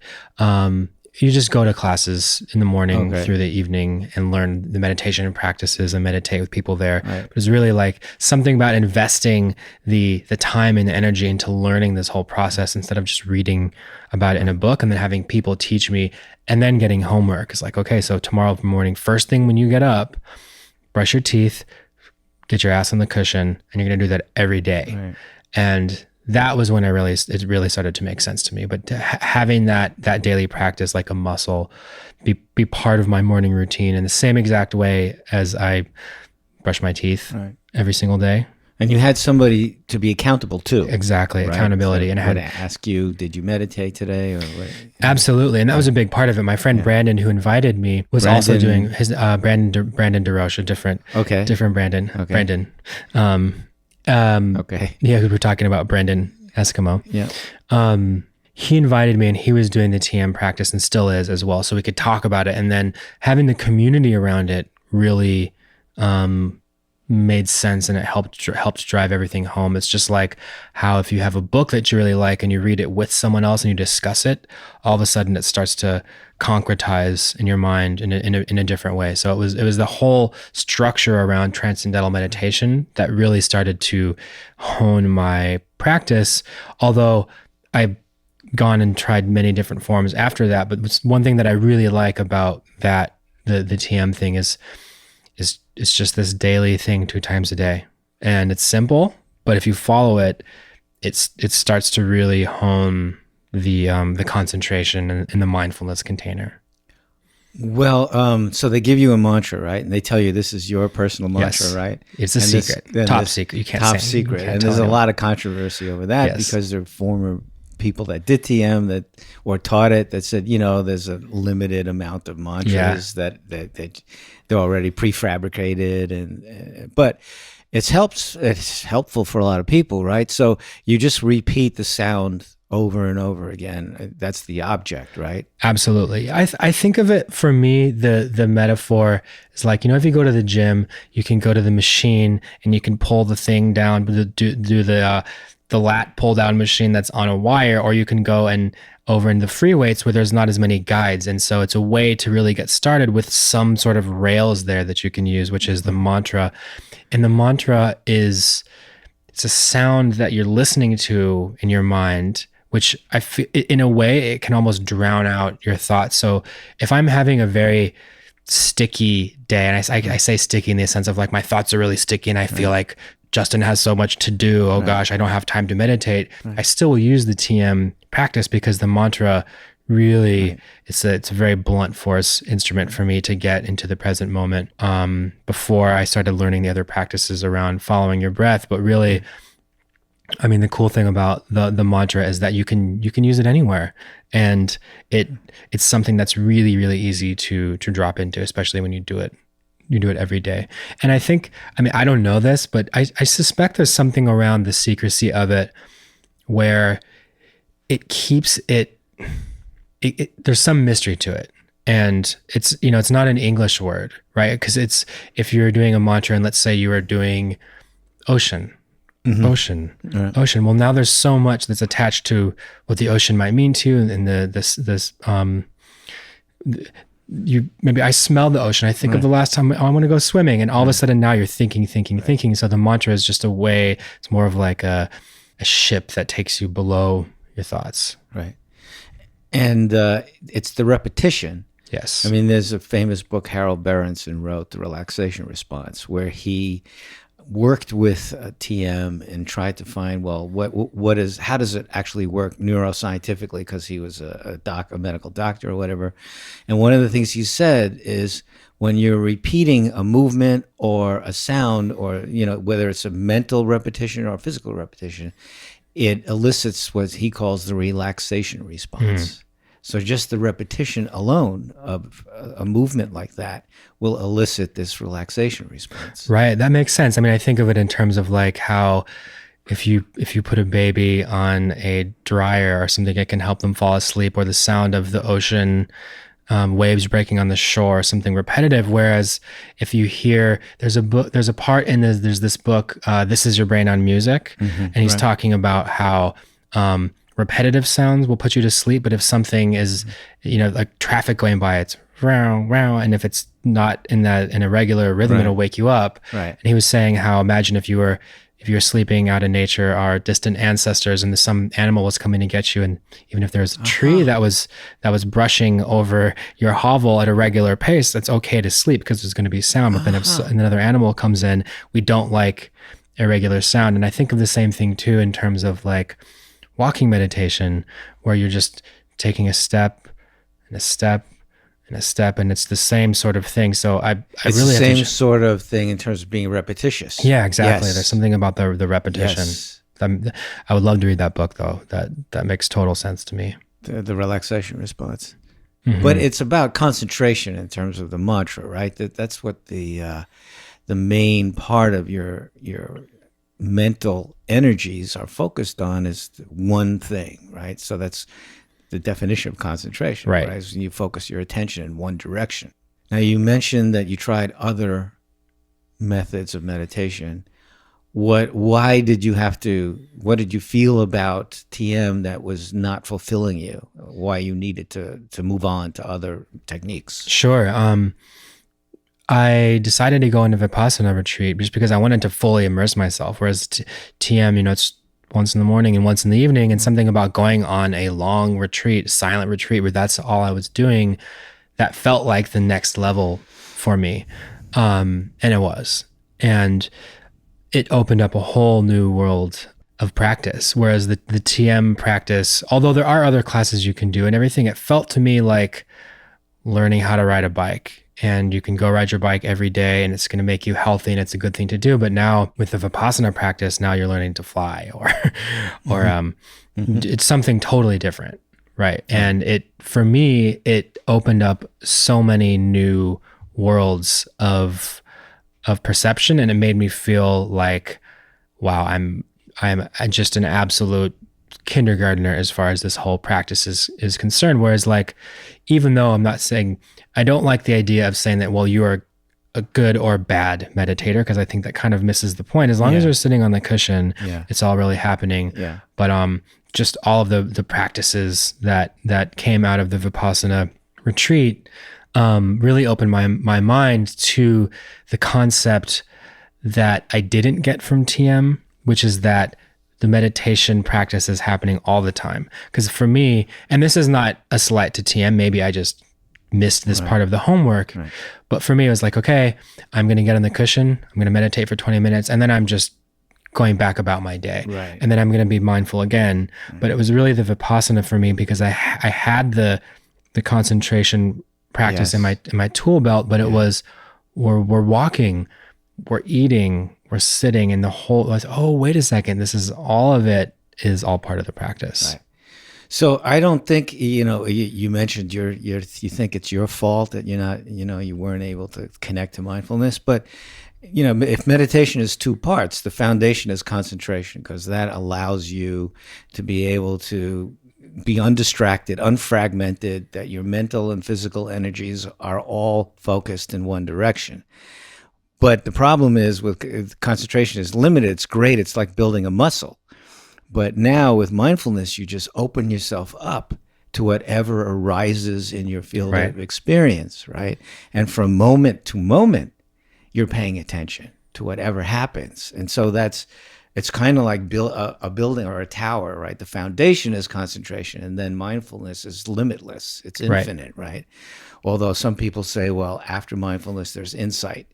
you just go to classes in the morning through the evening and learn the meditation practices and meditate with people there. Right. It was really like something about investing the time and the energy into learning this whole process instead of just reading about it in a book and then having people teach me and then getting homework. It's like, okay, so tomorrow morning, first thing when you get up, brush your teeth, get your ass on the cushion, and you're going to do that every day. Right. And that was when it really started to make sense to me. But having that daily practice like a muscle be part of my morning routine in the same exact way as I brush my teeth every single day. And you had somebody to be accountable to. Exactly, right? Accountability. So and I had to ask you, did you meditate today? Or what? Absolutely, and that was a big part of it. My friend Brandon, who invited me, was also doing his Brandon DeRoche, a different Brandon. Okay. Brandon. Yeah, we were talking about Brandon Eskimo. Yeah. He invited me and he was doing the TM practice and still is as well. So we could talk about it. And then having the community around it really made sense, and it helped drive everything home. It's just like how if you have a book that you really like and you read it with someone else and you discuss it, all of a sudden it starts to concretize in your mind in a different way. So it was the whole structure around transcendental meditation that really started to hone my practice, although I've gone and tried many different forms after that. But one thing that I really like about that, the TM thing is it's just this daily thing 2 times a day. And it's simple, but if you follow it, it starts to really hone the concentration in the mindfulness container. Well, so they give you a mantra, right? And they tell you this is your personal mantra, right? It's a secret, top secret. You can't say. Top secret. And there's a lot of controversy over that because there are former people that did TM that or taught it that said, there's a limited amount of mantras that they're already prefabricated, but it's helpful for a lot of people, right? So you just repeat the sound over and over again. That's the object, right? Absolutely. I think of it, for me, the metaphor is like, if you go to the gym, you can go to the machine and you can pull the thing down, do the lat pull down machine that's on a wire, or you can go and over in the free weights where there's not as many guides. And so it's a way to really get started with some sort of rails there that you can use, which is the mantra. And the mantra it's a sound that you're listening to in your mind, which I feel in a way it can almost drown out your thoughts. So if I'm having a very sticky day, and I say sticky in the sense of like my thoughts are really sticky and I feel like Justin has so much to do. Oh gosh, I don't have time to meditate. I still will use the TM practice because the mantra really, it's a very blunt force instrument for me to get into the present moment. Before I started learning the other practices around following your breath, but really, I mean, the cool thing about the mantra is that you can use it anywhere, and it's something that's really, really easy to drop into, especially when you do it every day. And I think, I don't know this, but I suspect there's something around the secrecy of it where it keeps it there's some mystery to it. And it's, it's not an English word, right? Because if you're doing a mantra and let's say you are doing ocean, ocean. Well, now there's so much that's attached to what the ocean might mean to you, and maybe I smell the ocean. I think of the last time I want to go swimming, and all of a sudden now you're thinking. So the mantra is just a way. It's more of like a ship that takes you below your thoughts. Right. And it's the repetition. Yes. I mean, there's a famous book Harold Berenson wrote, The Relaxation Response, where he worked with TM and tried to find, well, how does it actually work neuroscientifically? Because he was a medical doctor or whatever. And one of the things he said is when you're repeating a movement or a sound, or whether it's a mental repetition or a physical repetition, it elicits what he calls the relaxation response. So just the repetition alone of a movement like that will elicit this relaxation response. Right. That makes sense. I mean, I think of it in terms of like how if you put a baby on a dryer or something, it can help them fall asleep, or the sound of the ocean, waves breaking on the shore, something repetitive. Whereas if you hear, there's a part in there's this book, This Is Your Brain on Music. And he's talking about how, repetitive sounds will put you to sleep, but if something is, like traffic going by, it's row, row, and if it's not in a regular rhythm, it'll wake you up. Right. And he was saying how, imagine if you're sleeping out in nature, our distant ancestors, and some animal was coming to get you, and even if there's a tree that was brushing over your hovel at a regular pace, that's okay to sleep because there's going to be sound. But then if another animal comes in, we don't like irregular sound. And I think of the same thing too in terms of like walking meditation, where you're just taking a step and a step and a step, and it's the same sort of thing. So it's really the same sort of thing in terms of being repetitious. Yeah, exactly. Yes. There's something about the repetition. Yes. I would love to read that book though. That makes total sense to me. The relaxation response. But it's about concentration in terms of the mantra, right? That's what the main part of your mental energies are focused on, is one thing, right? So that's the definition of concentration, right? Is when you focus your attention in one direction. Now, you mentioned that you tried other methods of meditation. What did you feel about TM that was not fulfilling you? Why you needed to move on to other techniques? Sure. I decided to go into Vipassana retreat just because I wanted to fully immerse myself. Whereas TM, it's once in the morning and once in the evening, and something about going on a long retreat, silent retreat, where that's all I was doing, that felt like the next level for me. And it was. And it opened up a whole new world of practice. Whereas the TM practice, although there are other classes you can do and everything, it felt to me like learning how to ride a bike. And you can go ride your bike every day, and it's going to make you healthy, and it's a good thing to do. But now with the Vipassana practice, now you're learning to fly, or it's something totally different, right? And for me, it opened up so many new worlds of perception, and it made me feel like, wow, I'm just an absolute kindergartner as far as this whole practice is concerned. Whereas, like, even though I'm not saying, I don't like the idea of saying that, well, you are a good or bad meditator, because I think that kind of misses the point. As long as you're sitting on the cushion, it's all really happening. Yeah. But just all of the practices that came out of the Vipassana retreat really opened my mind to the concept that I didn't get from TM, which is that the meditation practice is happening all the time. Because for me, and this is not a slight to TM, maybe I just missed this part of the homework, but for me, it was like, okay, I'm going to get on the cushion, I'm going to meditate for 20 minutes, and then I'm just going back about my day. And then I'm going to be mindful again. But it was really the Vipassana for me, because I had the concentration practice in my tool belt, but it was, we're walking, we're eating, we're sitting, and the whole, like, oh, wait a second, this is all of it is all part of the practice. Right. So I don't think, you mentioned you think it's your fault that you're not, you weren't able to connect to mindfulness, but if meditation is two parts, the foundation is concentration, because that allows you to be able to be undistracted, unfragmented, that your mental and physical energies are all focused in one direction. But the problem is with concentration is limited. It's great. It's like building a muscle. But now with mindfulness, you just open yourself up to whatever arises in your field of experience, right? And from moment to moment, you're paying attention to whatever happens. And so that's It's kind of like a building or a tower, right? The foundation is concentration, and then mindfulness is limitless. It's infinite, right? Although some people say, well, after mindfulness, there's insight,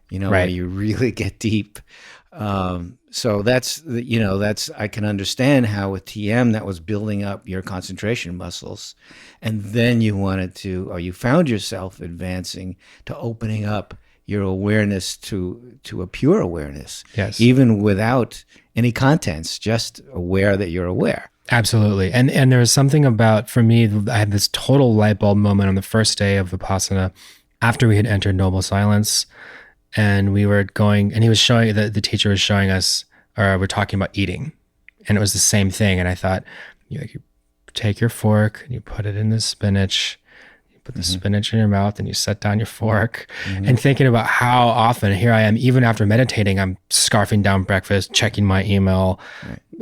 where you really get deep. So that's I can understand how with TM that was building up your concentration muscles, and then you found yourself advancing to opening up your awareness to a pure awareness, Yes, even without any contents, just aware that you're aware. absolutely. And there was something about, for me, I had this total light bulb moment on the first day of Vipassana after we had entered Noble Silence. And we were going, and he was showing, the teacher was showing us, or we're talking about eating. And it was the same thing. And I thought, you take your fork and you put it in the spinach, you put the spinach in your mouth and you set down your fork. And thinking about how often, here I am, even after meditating, I'm scarfing down breakfast, checking my email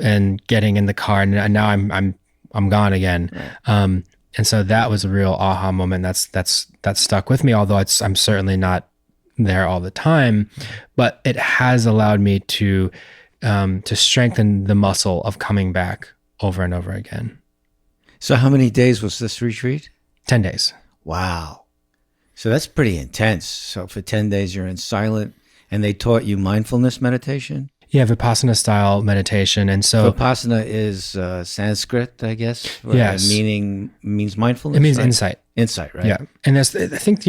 and getting in the car. And now I'm gone again. And so that was a real aha moment. That's stuck with me, although I'm certainly not there all the time, but it has allowed me to strengthen the muscle of coming back over and over again. So how many days was this retreat? 10 days. Wow. So that's pretty intense. So for 10 days you're in silent, and they taught you mindfulness meditation? Yeah, Vipassana style meditation. And so Vipassana is Sanskrit, I guess. Yes. Means mindfulness. It means right? insight. Insight, right? Yeah. And I think,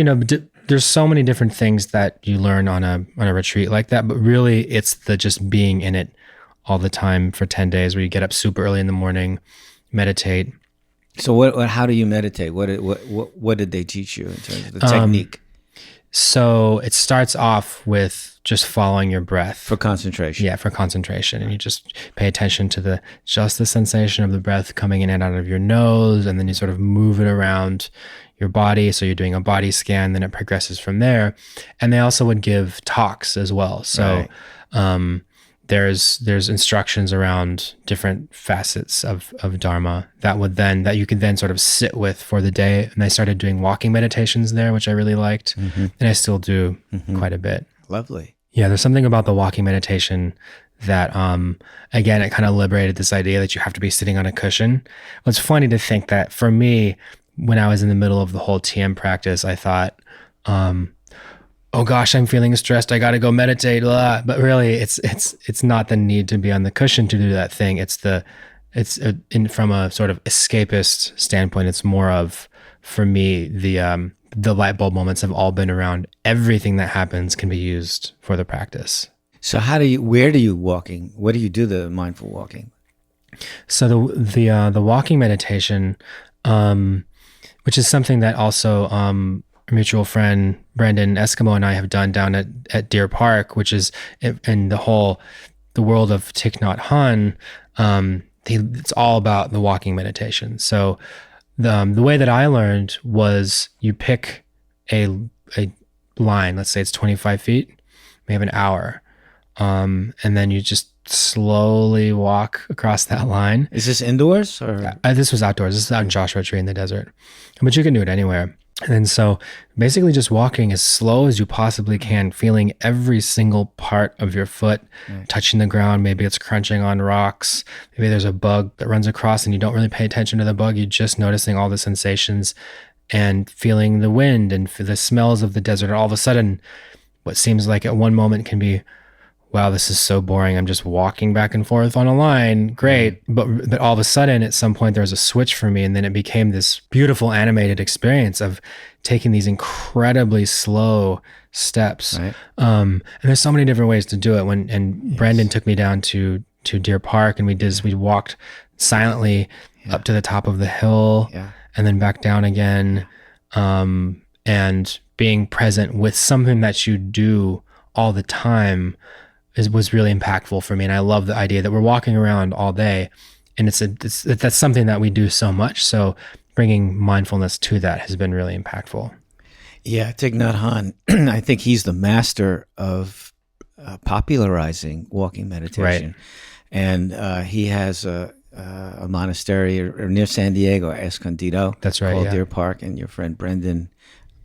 there's so many different things that you learn on a retreat like that, but really it's the just being in it all the time for 10 days, where you get up super early in the morning, meditate. So how do you meditate? What did they teach you in terms of the technique? So it starts off with just following your breath. For concentration. Yeah, for concentration. And you just pay attention to the sensation of the breath coming in and out of your nose, and then you sort of move it around your body. So you're doing a body scan, then it progresses from there. And they also would give talks as well. So there's instructions around different facets of Dharma that you could then sort of sit with for the day. And I started doing walking meditations there, which I really liked. And I still do quite a bit. Lovely. Yeah, there's something about the walking meditation that, again, it kind of liberated this idea that you have to be sitting on a cushion. Well, it's funny to think that for me, when I was in the middle of the whole TM practice, I thought, oh gosh, I'm feeling stressed, I got to go meditate. Blah. But really, it's not the need to be on the cushion to do that thing. From a sort of escapist standpoint, it's more of, for me, the light bulb moments have all been around everything that happens can be used for the practice. So where do you do the mindful walking? So the walking meditation, which is something that also our mutual friend Brendan Eskimo and I have done down at Deer Park, which is in the world of Thich Nhat Hanh. It's all about the walking meditation. So the way that I learned was you pick a line, let's say it's 25 feet, we have an hour, and then you just slowly walk across that line. Is this indoors or? This was outdoors. This is out in Joshua Tree in the desert, but you can do it anywhere. And so basically just walking as slow as you possibly can, feeling every single part of your foot touching the ground. Maybe it's crunching on rocks. Maybe there's a bug that runs across and you don't really pay attention to the bug. You're just noticing all the sensations and feeling the wind and the smells of the desert. All of a sudden, what seems like at one moment can be, wow, this is so boring. I'm just walking back and forth on a line. Great. But all of a sudden, at some point, there was a switch for me. And then it became this beautiful animated experience of taking these incredibly slow steps. Right. And there's so many different ways to do it. Brendan took me down to Deer Park, and we walked silently up to the top of the hill and then back down again. And being present with something that you do all the time was really impactful for me. And I love the idea that we're walking around all day, and that's something that we do so much. So bringing mindfulness to that has been really impactful. Yeah, Thich Nhat Hanh, I think he's the master of popularizing walking meditation. Right. And he has a monastery near San Diego, Escondido. That's right, called Deer Park. And your friend Brendan,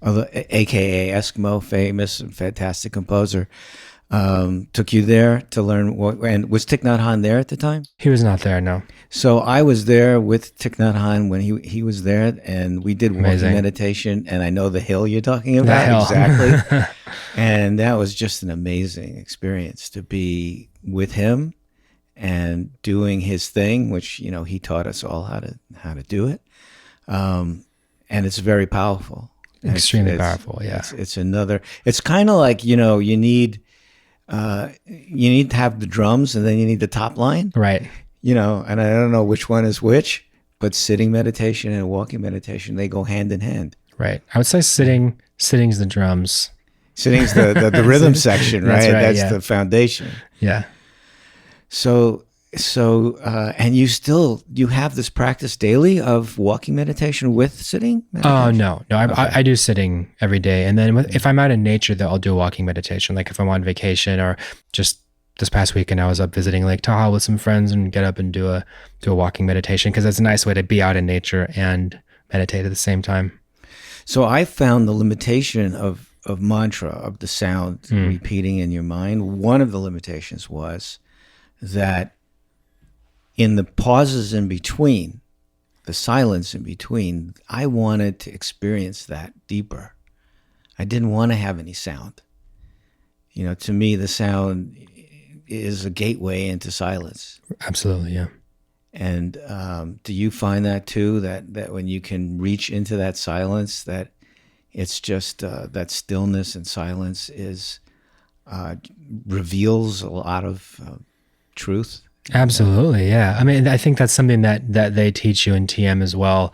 aka Eskimo, famous and fantastic composer, took you there to learn what, and was Thich Nhat Hanh there at the time? He was not there, no. So I was there with Thich Nhat Hanh when he was there, and we did walking Amazing. meditation, and I know the hill you're talking about. Exactly. And that was just an amazing experience to be with him and doing his thing, which, he taught us all how to do it. And it's very powerful. Extremely powerful, yeah. It's kind of like, you need to have the drums and then you need the top line. Right. And I don't know which one is which, but sitting meditation and walking meditation, they go hand in hand. Right. I would say sitting's the drums. Sitting's the rhythm section, right? That's yeah. the foundation. Yeah. So, and you have this practice daily of walking meditation with sitting meditation? Oh, no. I do sitting every day. And then if I'm out in nature, then I'll do a walking meditation. Like if I'm on vacation, or just this past weekend, I was up visiting Lake Tahoe with some friends and get up and do a walking meditation, because it's a nice way to be out in nature and meditate at the same time. So I found the limitation of mantra, of the sound repeating in your mind. One of the limitations was that in the pauses in between, the silence in between, I wanted to experience that deeper. I didn't want to have any sound. To me, the sound is a gateway into silence. Absolutely, yeah. And do you find that too, that when you can reach into that silence, that it's just that stillness and silence reveals a lot of truth? Absolutely, yeah. I mean, I think that's something that they teach you in TM as well,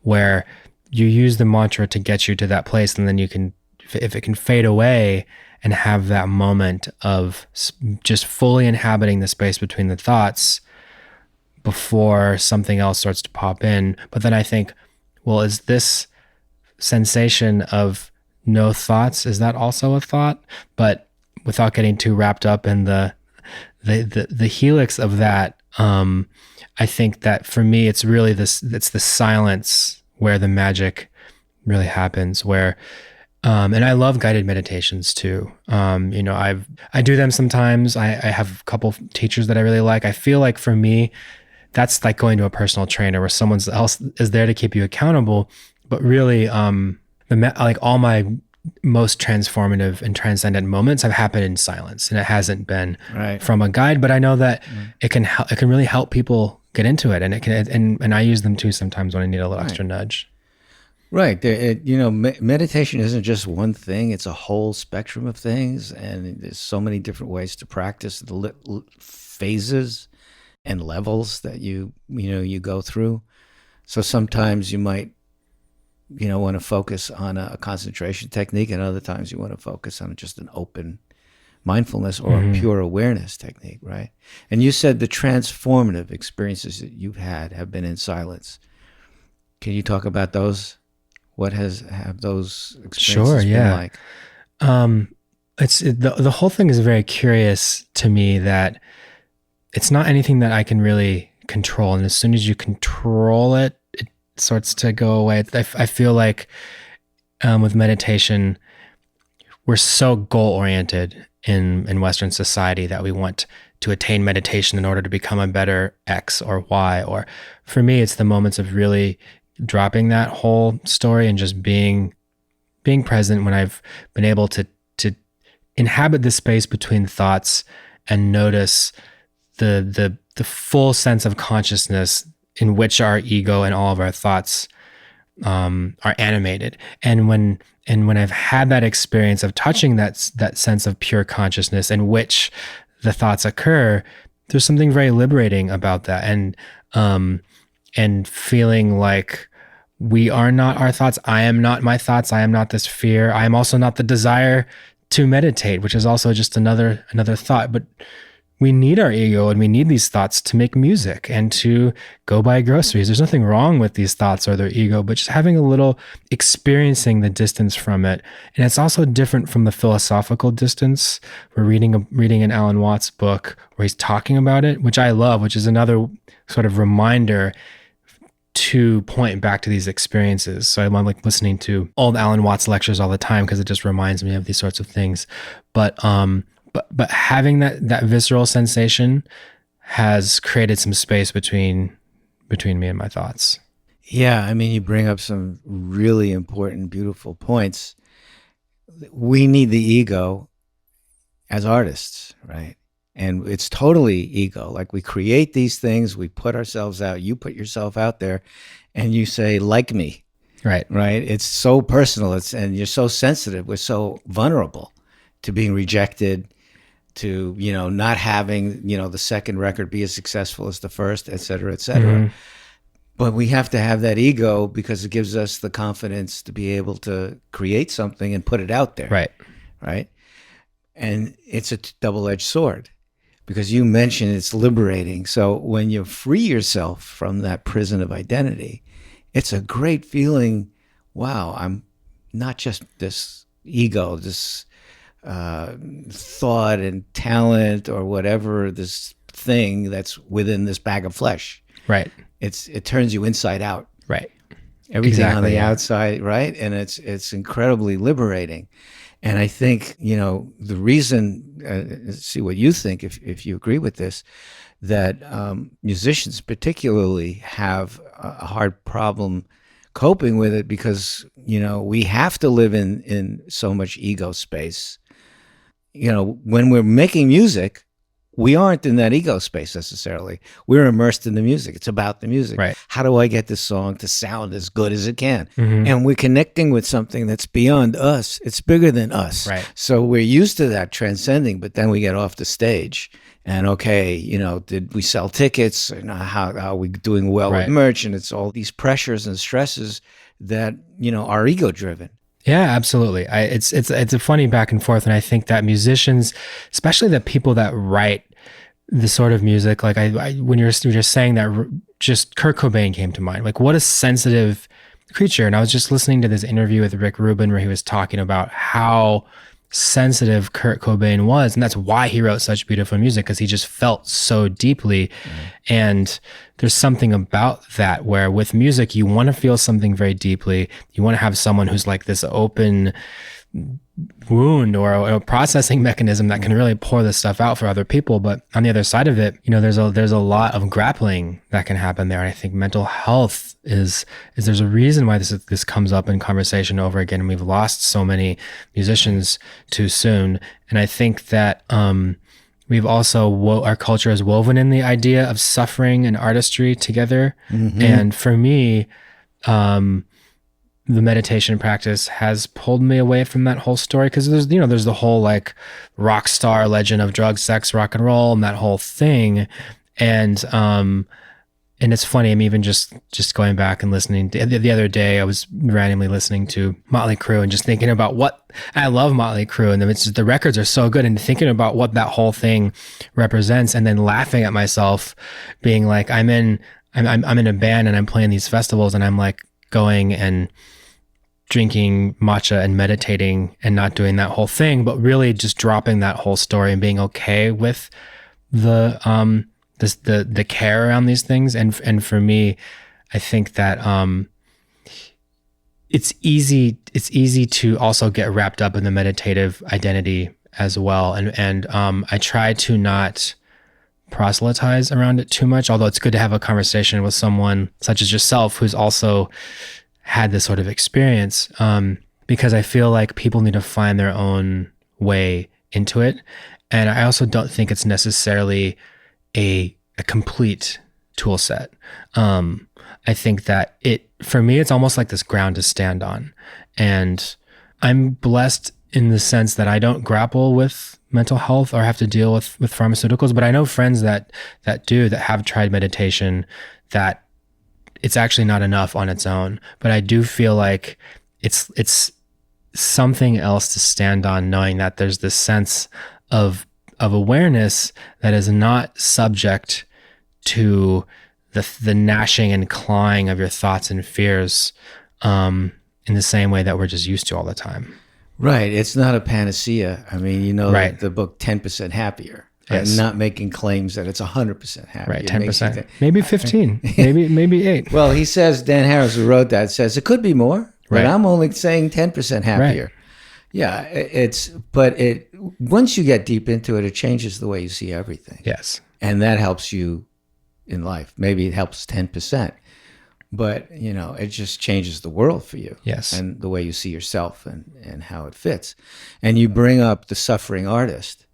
where you use the mantra to get you to that place, and then you can, if it can fade away and have that moment of just fully inhabiting the space between the thoughts before something else starts to pop in. But then I think, well, is this sensation of no thoughts, is that also a thought? But without getting too wrapped up in the helix of that, I think that for me, it's really it's the silence where the magic really happens, where, and I love guided meditations too. I do them sometimes. I have a couple teachers that I really like. I feel like for me, that's like going to a personal trainer where someone else is there to keep you accountable. But really, like all my most transformative and transcendent moments have happened in silence, and it hasn't been from a guide. But I know that it can really help people get into it, and it can, and I use them too sometimes when I need a little extra nudge. Right. Meditation isn't just one thing; it's a whole spectrum of things, and there's so many different ways to practice the phases and levels that you go through. So sometimes you might want to focus on a concentration technique, and other times you want to focus on just an open mindfulness or a pure awareness technique, right? And you said the transformative experiences that you've had have been in silence. Can you talk about those? What have those experiences been like? It's the whole thing is very curious to me, that it's not anything that I can really control, and as soon as you control it, it starts to go away. I feel like with meditation, we're so goal-oriented in Western society that we want to attain meditation in order to become a better X or Y. Or for me, it's the moments of really dropping that whole story and just being present, when I've been able to inhabit the space between thoughts and notice the full sense of consciousness in which our ego and all of our thoughts are animated. And when I've had that experience of touching that sense of pure consciousness in which the thoughts occur, there's something very liberating about that. And feeling like we are not our thoughts. I am not my thoughts. I am not this fear. I am also not the desire to meditate, which is also just another thought. But we need our ego and we need these thoughts to make music and to go buy groceries. There's nothing wrong with these thoughts or their ego, but just having a little experiencing the distance from it. And it's also different from the philosophical distance. We're reading an Alan Watts book where he's talking about it, which I love, which is another sort of reminder to point back to these experiences. So I'm like listening to old Alan Watts lectures all the time because it just reminds me of these sorts of things. But but having that visceral sensation has created some space between me and my thoughts. Yeah, I mean, you bring up some really important, beautiful points. We need the ego as artists, right? And it's totally ego. Like, we create these things, we put ourselves out, you put yourself out there, and you say, like me. Right. Right. It's so personal. And you're so sensitive. We're so vulnerable to being rejected, to, not having, the second record be as successful as the first, et cetera, et cetera. Mm-hmm. But we have to have that ego because it gives us the confidence to be able to create something and put it out there. Right. Right. And it's a double-edged sword, because you mentioned it's liberating. So when you free yourself from that prison of identity, it's a great feeling. Wow, I'm not just this ego, this thought and talent or whatever, this thing that's within this bag of flesh. Right. It turns you inside out. Right. Everything on the outside, right? And it's incredibly liberating. And I think, the reason, see what you think, if you agree with this, that musicians particularly have a hard problem coping with it, because, we have to live in so much ego space. When we're making music, we aren't in that ego space necessarily. We're immersed in the music. It's about the music. Right. How do I get this song to sound as good as it can? Mm-hmm. And we're connecting with something that's beyond us. It's bigger than us. Right. So we're used to that transcending, but then we get off the stage and, okay, did we sell tickets? How are we doing well with merch? And it's all these pressures and stresses that, are ego driven. Yeah, absolutely. It's a funny back and forth, and I think that musicians, especially the people that write the sort of music, like when you're just saying that, just Kurt Cobain came to mind. Like, what a sensitive creature. And I was just listening to this interview with Rick Rubin where he was talking about how sensitive Kurt Cobain was, and that's why he wrote such beautiful music, because he just felt so deeply. And there's something about that where with music you want to feel something very deeply. You want to have someone who's like this open wound or a processing mechanism that can really pour this stuff out for other people. But on the other side of it, there's a lot of grappling that can happen there. And I think mental health is there's a reason why this comes up in conversation over again, and we've lost so many musicians too soon. And I think that we've also our culture is woven in the idea of suffering and artistry together. Mm-hmm. And for me, the meditation practice has pulled me away from that whole story, because there's the whole like rock star legend of drugs, sex, rock and roll, and that whole thing. And it's funny, I'm even just going back and listening to, the other day I was randomly listening to Motley Crue and just thinking about I love Motley Crue, and the records are so good, and thinking about what that whole thing represents, and then laughing at myself being like, I'm in a band and I'm playing these festivals, and I'm like going and drinking matcha and meditating and not doing that whole thing, but really just dropping that whole story and being okay with the care around these things. And for me, I think that it's easy to also get wrapped up in the meditative identity as well. And I try to not proselytize around it too much, although it's good to have a conversation with someone such as yourself who's also had this sort of experience, because I feel like people need to find their own way into it. And I also don't think it's necessarily a complete tool set. I think that for me, it's almost like this ground to stand on. And I'm blessed in the sense that I don't grapple with mental health or have to deal with pharmaceuticals, but I know friends that have tried meditation, that it's actually not enough on its own. But I do feel like it's something else to stand on, knowing that there's this sense of awareness that is not subject to the gnashing and clawing of your thoughts and fears in the same way that we're just used to all the time. Right. It's not a panacea. I mean, right. The book 10% Happier. Yes. And not making claims that it's 100% happy. Right, 10%. Maybe 15, maybe 8. Well, he says, Dan Harris, who wrote that, says it could be more, but I'm only saying 10% happier. Yeah, but once you get deep into it, it changes the way you see everything. Yes. And that helps you in life. Maybe it helps 10%, but it just changes the world for you. Yes. And the way you see yourself and how it fits. And you bring up the suffering artist.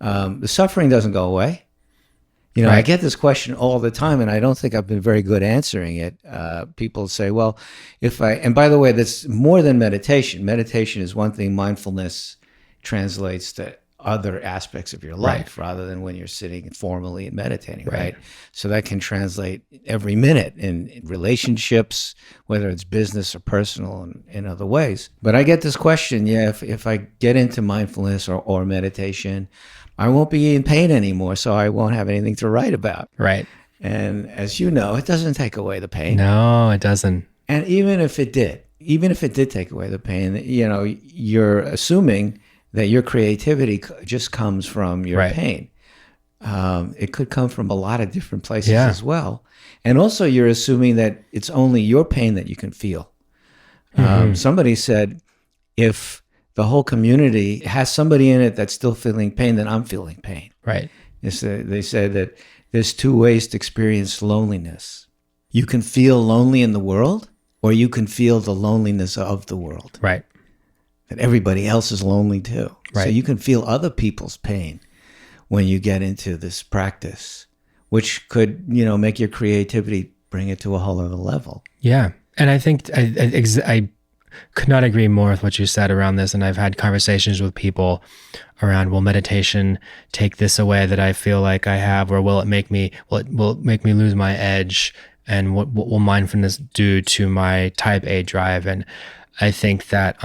The suffering doesn't go away. Right. I get this question all the time, and I don't think I've been very good answering it. People say, well, and by the way, that's more than meditation. Meditation is one thing. Mindfulness translates to other aspects of your life, rather than when you're sitting formally and meditating, right? So that can translate every minute in relationships, whether it's business or personal, and in other ways. But I get this question, if I get into mindfulness or meditation, I won't be in pain anymore, so I won't have anything to write about. Right. And as you know, it doesn't take away the pain. No, it doesn't. And even if it did take away the pain, you're assuming that your creativity just comes from your pain. It could come from a lot of different places as well. And also you're assuming that it's only your pain that you can feel. Somebody said, if the whole community has somebody in it that's still feeling pain, then I'm feeling pain. Right. They said that there's two ways to experience loneliness. You can feel lonely in the world, or you can feel the loneliness of the world. Right. That everybody else is lonely too. Right. So you can feel other people's pain when you get into this practice, which could, make your creativity, bring it to a whole other level. Yeah. And I think I could not agree more with what you said around this. And I've had conversations with people around, will meditation take this away that I feel like I have, or will it make me lose my edge? And what will mindfulness do to my type A drive? And I think that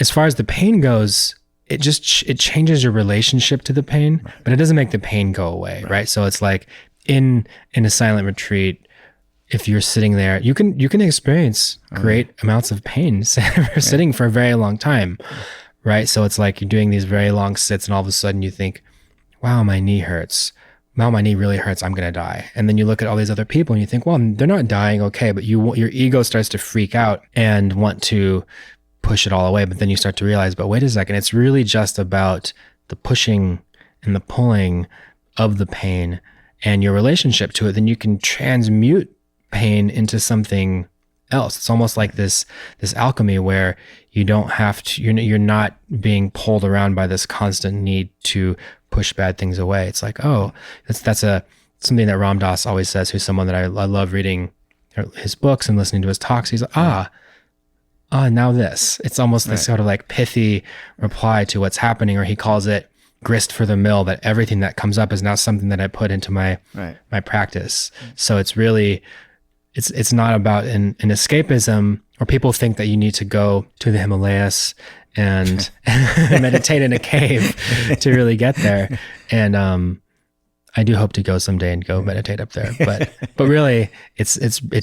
as far as the pain goes, it changes your relationship to the pain, but it doesn't make the pain go away, right? So it's like in a silent retreat, if you're sitting there, you can experience great amounts of pain sitting for a very long time, right? So it's like you're doing these very long sits, and all of a sudden you think, wow, my knee hurts. Wow, my knee really hurts. I'm going to die. And then you look at all these other people and you think, well, they're not dying. Okay. But your ego starts to freak out and want to push it all away. But then you start to realize, but wait a second, it's really just about the pushing and the pulling of the pain and your relationship to it. Then you can transmute pain into something else. It's almost like this alchemy where you don't have to, you're not being pulled around by this constant need to push bad things away. It's like, oh, that's something that Ram Dass always says, who's someone that I love reading his books and listening to his talks. He's like, now this. It's almost this sort of like pithy reply to what's happening, or he calls it grist for the mill, that everything that comes up is now something that I put into my practice. So it's really, it's not about an escapism, or people think that you need to go to the Himalayas and meditate in a cave to really get there. And I do hope to go someday and go meditate up there. But really, it's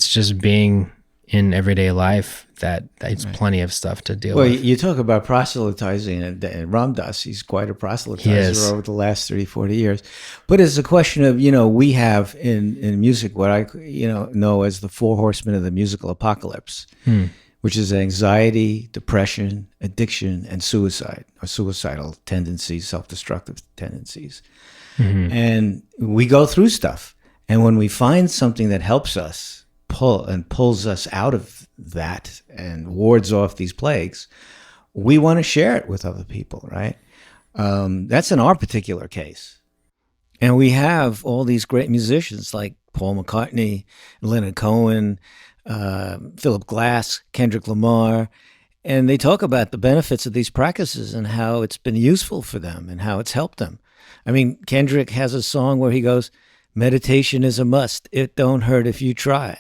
just being in everyday life that it's plenty of stuff to deal with. Well, you talk about proselytizing, and Ram Dass, he's quite a proselytizer over the last 30, 40 years. But it's a question of, we have in music what I know as the four horsemen of the musical apocalypse, which is anxiety, depression, addiction, and suicide, or suicidal tendencies, self-destructive tendencies. And we go through stuff. And when we find something that helps us pulls us out of that and wards off these plagues, we want to share it with other people, right? That's in our particular case. And we have all these great musicians like Paul McCartney, Leonard Cohen, Philip Glass, Kendrick Lamar, and they talk about the benefits of these practices and how it's been useful for them and how it's helped them. I mean, Kendrick has a song where he goes, meditation is a must. It don't hurt if you try.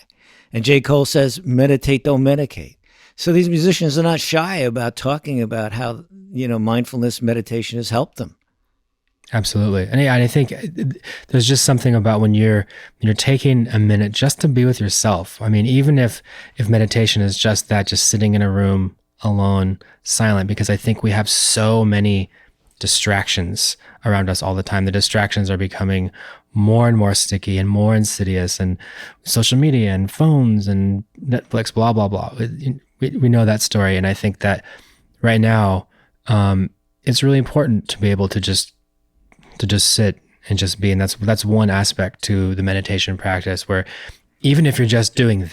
And J. Cole says, meditate, don't medicate. So these musicians are not shy about talking about how, mindfulness meditation has helped them. Absolutely. And I think there's just something about when you're taking a minute just to be with yourself. I mean, even if meditation is just that, just sitting in a room alone, silent, because I think we have so many distractions around us all the time. The distractions are becoming more and more sticky and more insidious, and social media and phones and Netflix, blah, blah, blah. We know that story. And I think that right now it's really important to be able to just sit and just be. And that's one aspect to the meditation practice, where even if you're just doing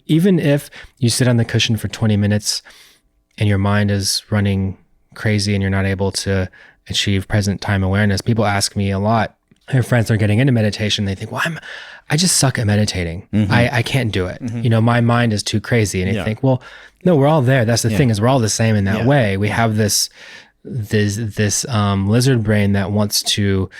even if you sit on the cushion for 20 minutes and your mind is running crazy and you're not able to achieve present time awareness. People ask me a lot, their friends are getting into meditation, they think, well, I just suck at meditating. I can't do it. My mind is too crazy. And I think, well, no, we're all there. That's the thing, is we're all the same in that way. We have this lizard brain that wants to,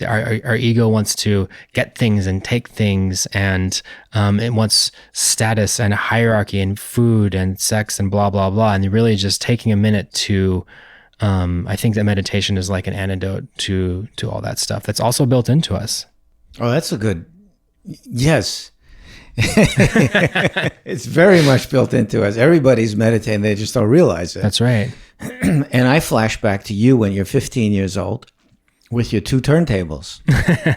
our ego wants to get things and take things, and it wants status and hierarchy and food and sex and blah, blah, blah. And really just taking a minute to, I think that meditation is like an antidote to all that stuff that's also built into us. Oh, that's a good, yes. It's very much built into us. Everybody's meditating. They just don't realize it. That's right. And I flash back to you when you're 15 years old with your 2 turntables.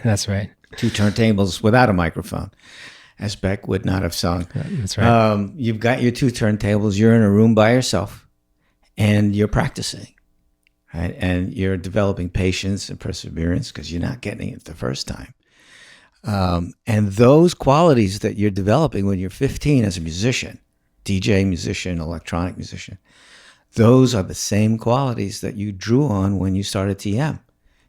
That's right. 2 turntables without a microphone, as Beck would not have sung. That's right. You've got your 2 turntables. You're in a room by yourself and you're practicing. Right? And you're developing patience and perseverance because you're not getting it the first time. And those qualities that you're developing when you're 15 as a musician, DJ musician, electronic musician, those are the same qualities that you drew on when you started TM.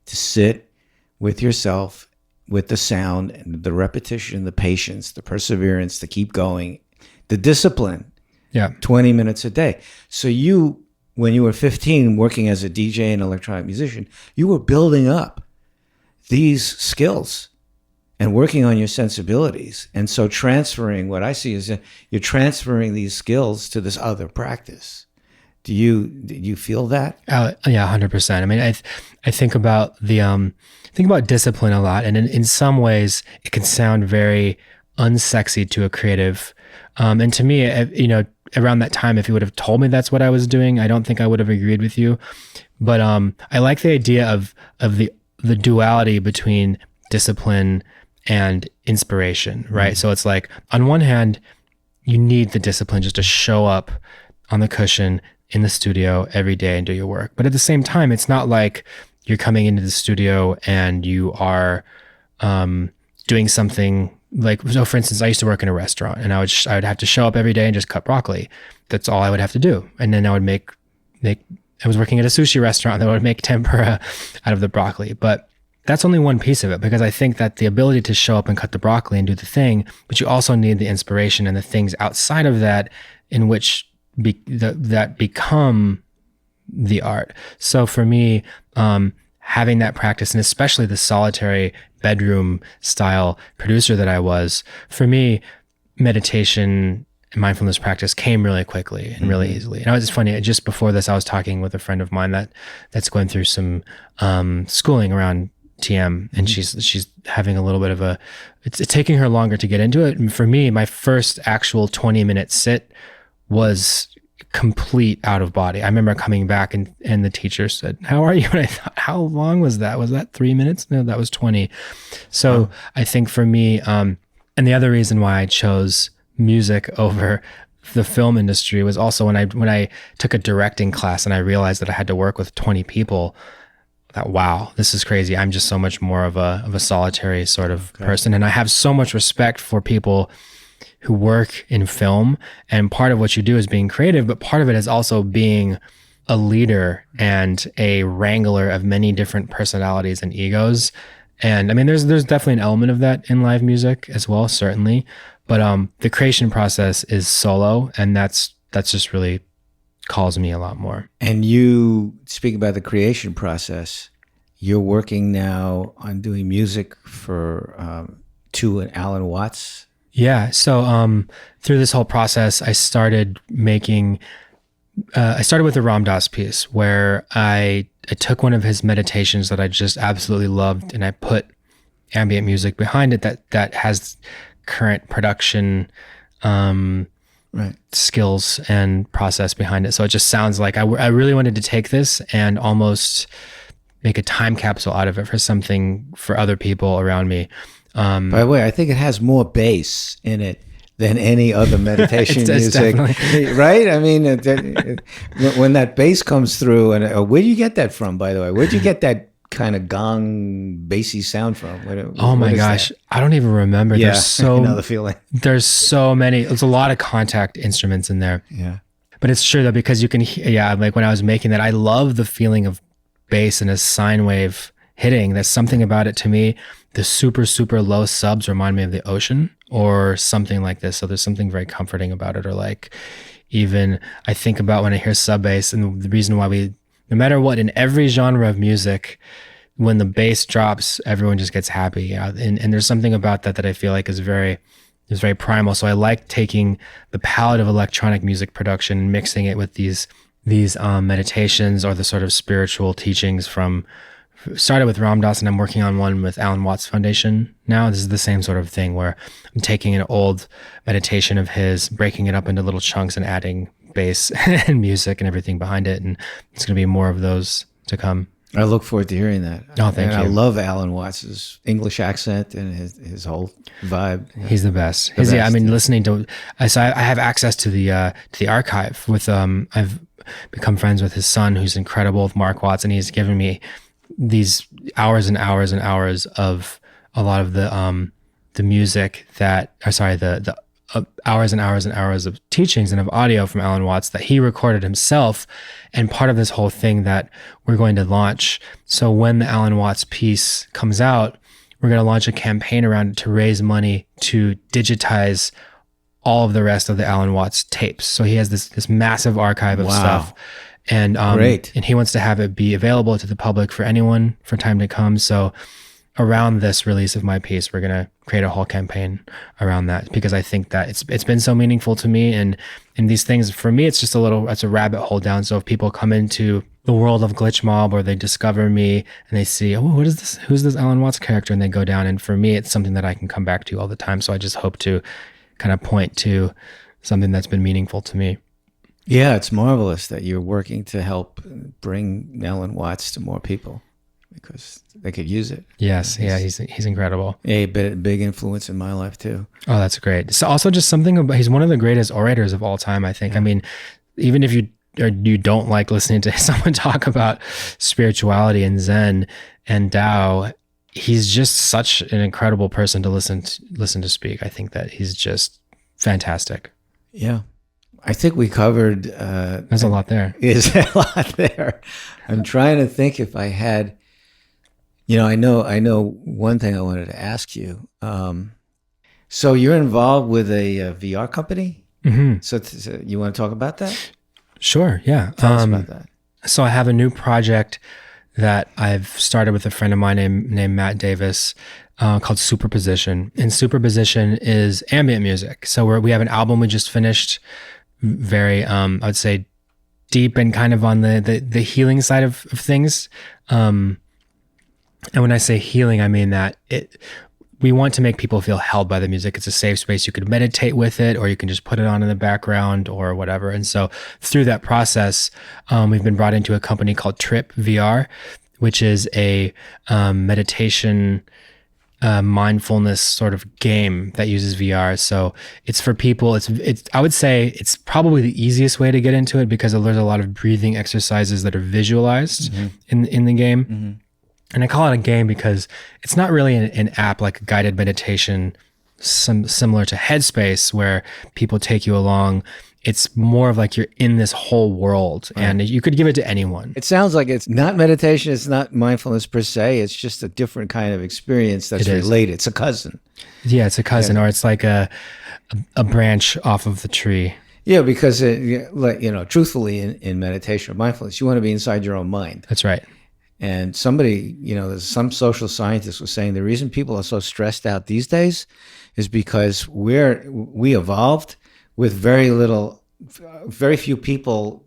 To sit with yourself, with the sound and the repetition, the patience, the perseverance, to keep going, the discipline, 20 minutes a day. So you, when you were 15, working as a DJ and electronic musician, you were building up these skills and working on your sensibilities. And so transferring, what I see is that you're transferring these skills to this other practice. Do you feel that? Yeah, 100%. I mean, I think about discipline a lot, and in some ways it can sound very unsexy to a creative. And to me, around that time, if you would have told me that's what I was doing, I don't think I would have agreed with you. But I like the idea of the duality between discipline and inspiration, right? So it's like, on one hand, you need the discipline just to show up on the cushion in the studio every day and do your work. But at the same time, it's not like you're coming into the studio and you are doing something like, so for instance, I used to work in a restaurant, and I would have to show up every day and just cut broccoli. That's all I would have to do. And then I would make I was working at a sushi restaurant that would make tempura out of the broccoli. But that's only one piece of it, because I think that the ability to show up and cut the broccoli and do the thing, but you also need the inspiration and the things outside of that in which that become the art. So for me, having that practice, and especially the solitary bedroom style producer that I was, for me, meditation and mindfulness practice came really quickly and really easily. And it's funny, just before this, I was talking with a friend of mine that's going through some schooling around TM, and she's having a little bit of it's taking her longer to get into it. And for me, my first actual 20-minute sit was complete out of body. I remember coming back and the teacher said, "How are you?" And I thought, how long was that? Was that 3 minutes? No, that was 20. So I think for me, and the other reason why I chose music over the film industry was also when I took a directing class and I realized that I had to work with 20 people. That, wow, this is crazy. I'm just so much more of a solitary sort of person. And I have so much respect for people who work in film. And part of what you do is being creative, but part of it is also being a leader and a wrangler of many different personalities and egos. And I mean, there's definitely an element of that in live music as well, certainly. But the creation process is solo, and that's just really calls me a lot more. And you speak about the creation process. You're working now on doing music for Tu and Alan Watts. Yeah. So through this whole process, I started making. I started with a Ram Dass piece where I took one of his meditations that I just absolutely loved, and I put ambient music behind it that has current production skills and process behind it. So it just sounds like I really wanted to take this and almost make a time capsule out of it for something for other people around me. By the way, I think it has more bass in it than any other meditation It's music, definitely- right? I mean, when that bass comes through, and where do you get that from, by the way? Where'd you get that kind of gong, bassy sound from? Oh my what is gosh, that? I don't even remember. Yeah, There's so I know the feeling. there's so many. There's a lot of contact instruments in there. Yeah. But it's true though, because you can, like when I was making that, I love the feeling of bass and a sine wave hitting. There's something about it to me. The super, super low subs remind me of the ocean or something like this. So there's something very comforting about it. Or like even I think about when I hear sub bass, and the reason why no matter what, in every genre of music, when the bass drops, everyone just gets happy. And there's something about that I feel like is very primal. So I like taking the palette of electronic music production and mixing it with these meditations or the sort of spiritual teachings started with Ram Dass, and I'm working on one with Alan Watts Foundation now. This is the same sort of thing where I'm taking an old meditation of his, breaking it up into little chunks and adding bass and music and everything behind it. And it's going to be more of those to come. I look forward to hearing that. Oh, thank you. I love Alan Watts' English accent and his whole vibe. He's the best. The I mean, best. listening to, so I have access to the archive with, I've become friends with his son, who's incredible, with Mark Watts, and he's given me these hours and hours and hours of a lot of the music that, the hours and hours and hours of teachings and of audio from Alan Watts that he recorded himself, and part of this whole thing that we're going to launch. So when the Alan Watts piece comes out, we're going to launch a campaign around it to raise money to digitize all of the rest of the Alan Watts tapes. So he has this massive archive of stuff. And Great. And he wants to have it be available to the public for anyone for time to come. So around this release of my piece, we're going to create a whole campaign around that, because I think that it's been so meaningful to me. And these things, for me, it's a rabbit hole down. So if people come into the world of Glitch Mob, or they discover me and they see, oh, what is this? Who's this Alan Watts character? And they go down. And for me, it's something that I can come back to all the time. So I just hope to kind of point to something that's been meaningful to me. Yeah, it's marvelous that you're working to help bring Alan Watts to more people, because they could use it. Yes, he's incredible. A big influence in my life too. Oh, that's great. So also just something about, he's one of the greatest orators of all time, I think. Yeah. I mean, even if you don't like listening to someone talk about spirituality and Zen and Tao, he's just such an incredible person to listen to speak. I think that he's just fantastic. Yeah. I think we covered... There's a lot there. Is a lot there. I'm trying to think if I had... I know one thing I wanted to ask you. So you're involved with a VR company? Mm-hmm. So you want to talk about that? Sure, yeah. Tell us about that. So I have a new project that I've started with a friend of mine named Matt Davis, called Superposition. And Superposition is ambient music. So we have an album we just finished, very, I would say, deep and kind of on the healing side of things. And when I say healing, I mean that we want to make people feel held by the music. It's a safe space. You could meditate with it, or you can just put it on in the background or whatever. And so through that process, we've been brought into a company called Trip VR, which is a meditation, mindfulness sort of game that uses VR. So it's for people. It's I would say it's probably the easiest way to get into it, because there's a lot of breathing exercises that are visualized in the game. Mm-hmm. And I call it a game because it's not really an app like a guided meditation, similar to Headspace, where people take you along. It's more of like you're in this whole world, and you could give it to anyone. It sounds like it's not meditation. It's not mindfulness per se. It's just a different kind of experience that's related. It's a cousin. Yeah, it's a cousin, or it's like a branch off of the tree. Yeah, because truthfully, in meditation or mindfulness, you want to be inside your own mind. That's right. And somebody, there's some social scientist was saying the reason people are so stressed out these days is because we evolved with very few people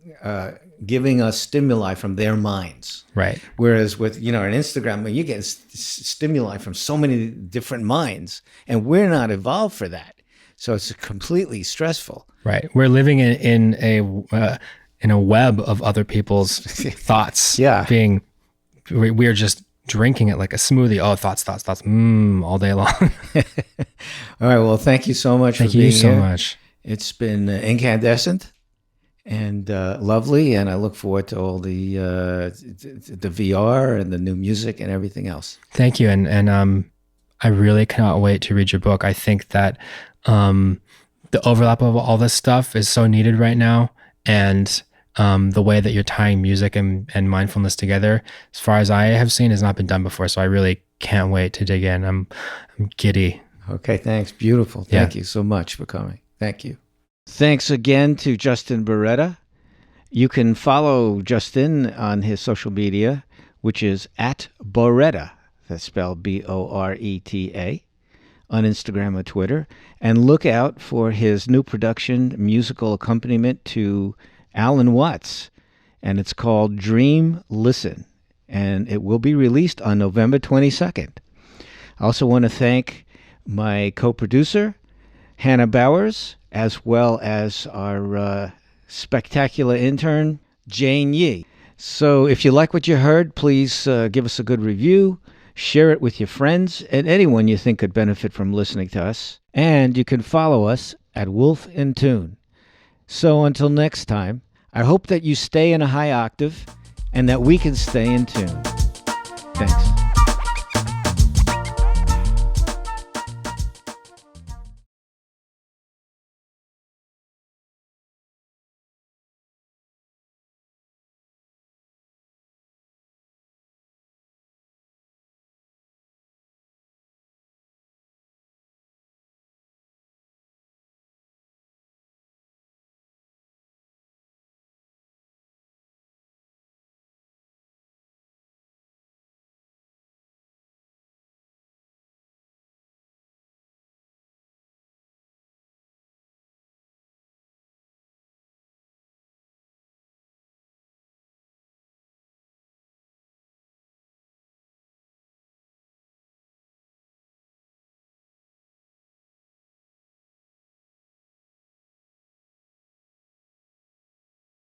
giving us stimuli from their minds. Right. Whereas with, an Instagram, you get stimuli from so many different minds, and we're not evolved for that. So it's completely stressful. Right. We're living in a web of other people's thoughts. Yeah. We're just drinking it like a smoothie. Oh, thoughts, all day long. All right. Well, thank you so much for being here. Thank you so much. It's been incandescent and lovely, and I look forward to all the VR and the new music and everything else. Thank you, and I really cannot wait to read your book. I think that the overlap of all this stuff is so needed right now, and the way that you're tying music and mindfulness together, as far as I have seen, has not been done before. So I really can't wait to dig in. I'm giddy. Okay, thanks. Beautiful. Thank you so much for coming. Thank you. Thanks again to Justin Boreta. You can follow Justin on his social media, which is at Boreta. That's spelled Boreta, on Instagram or Twitter. And look out for his new production, musical accompaniment to Alan Watts. And it's called Dream Listen. And it will be released on November 22nd. I also want to thank my co-producer, Hannah Bowers, as well as our spectacular intern, Jane Yee. So if you like what you heard, please give us a good review, share it with your friends, and anyone you think could benefit from listening to us. And you can follow us at Wolf in Tune. So until next time, I hope that you stay in a high octave and that we can stay in tune. Thanks.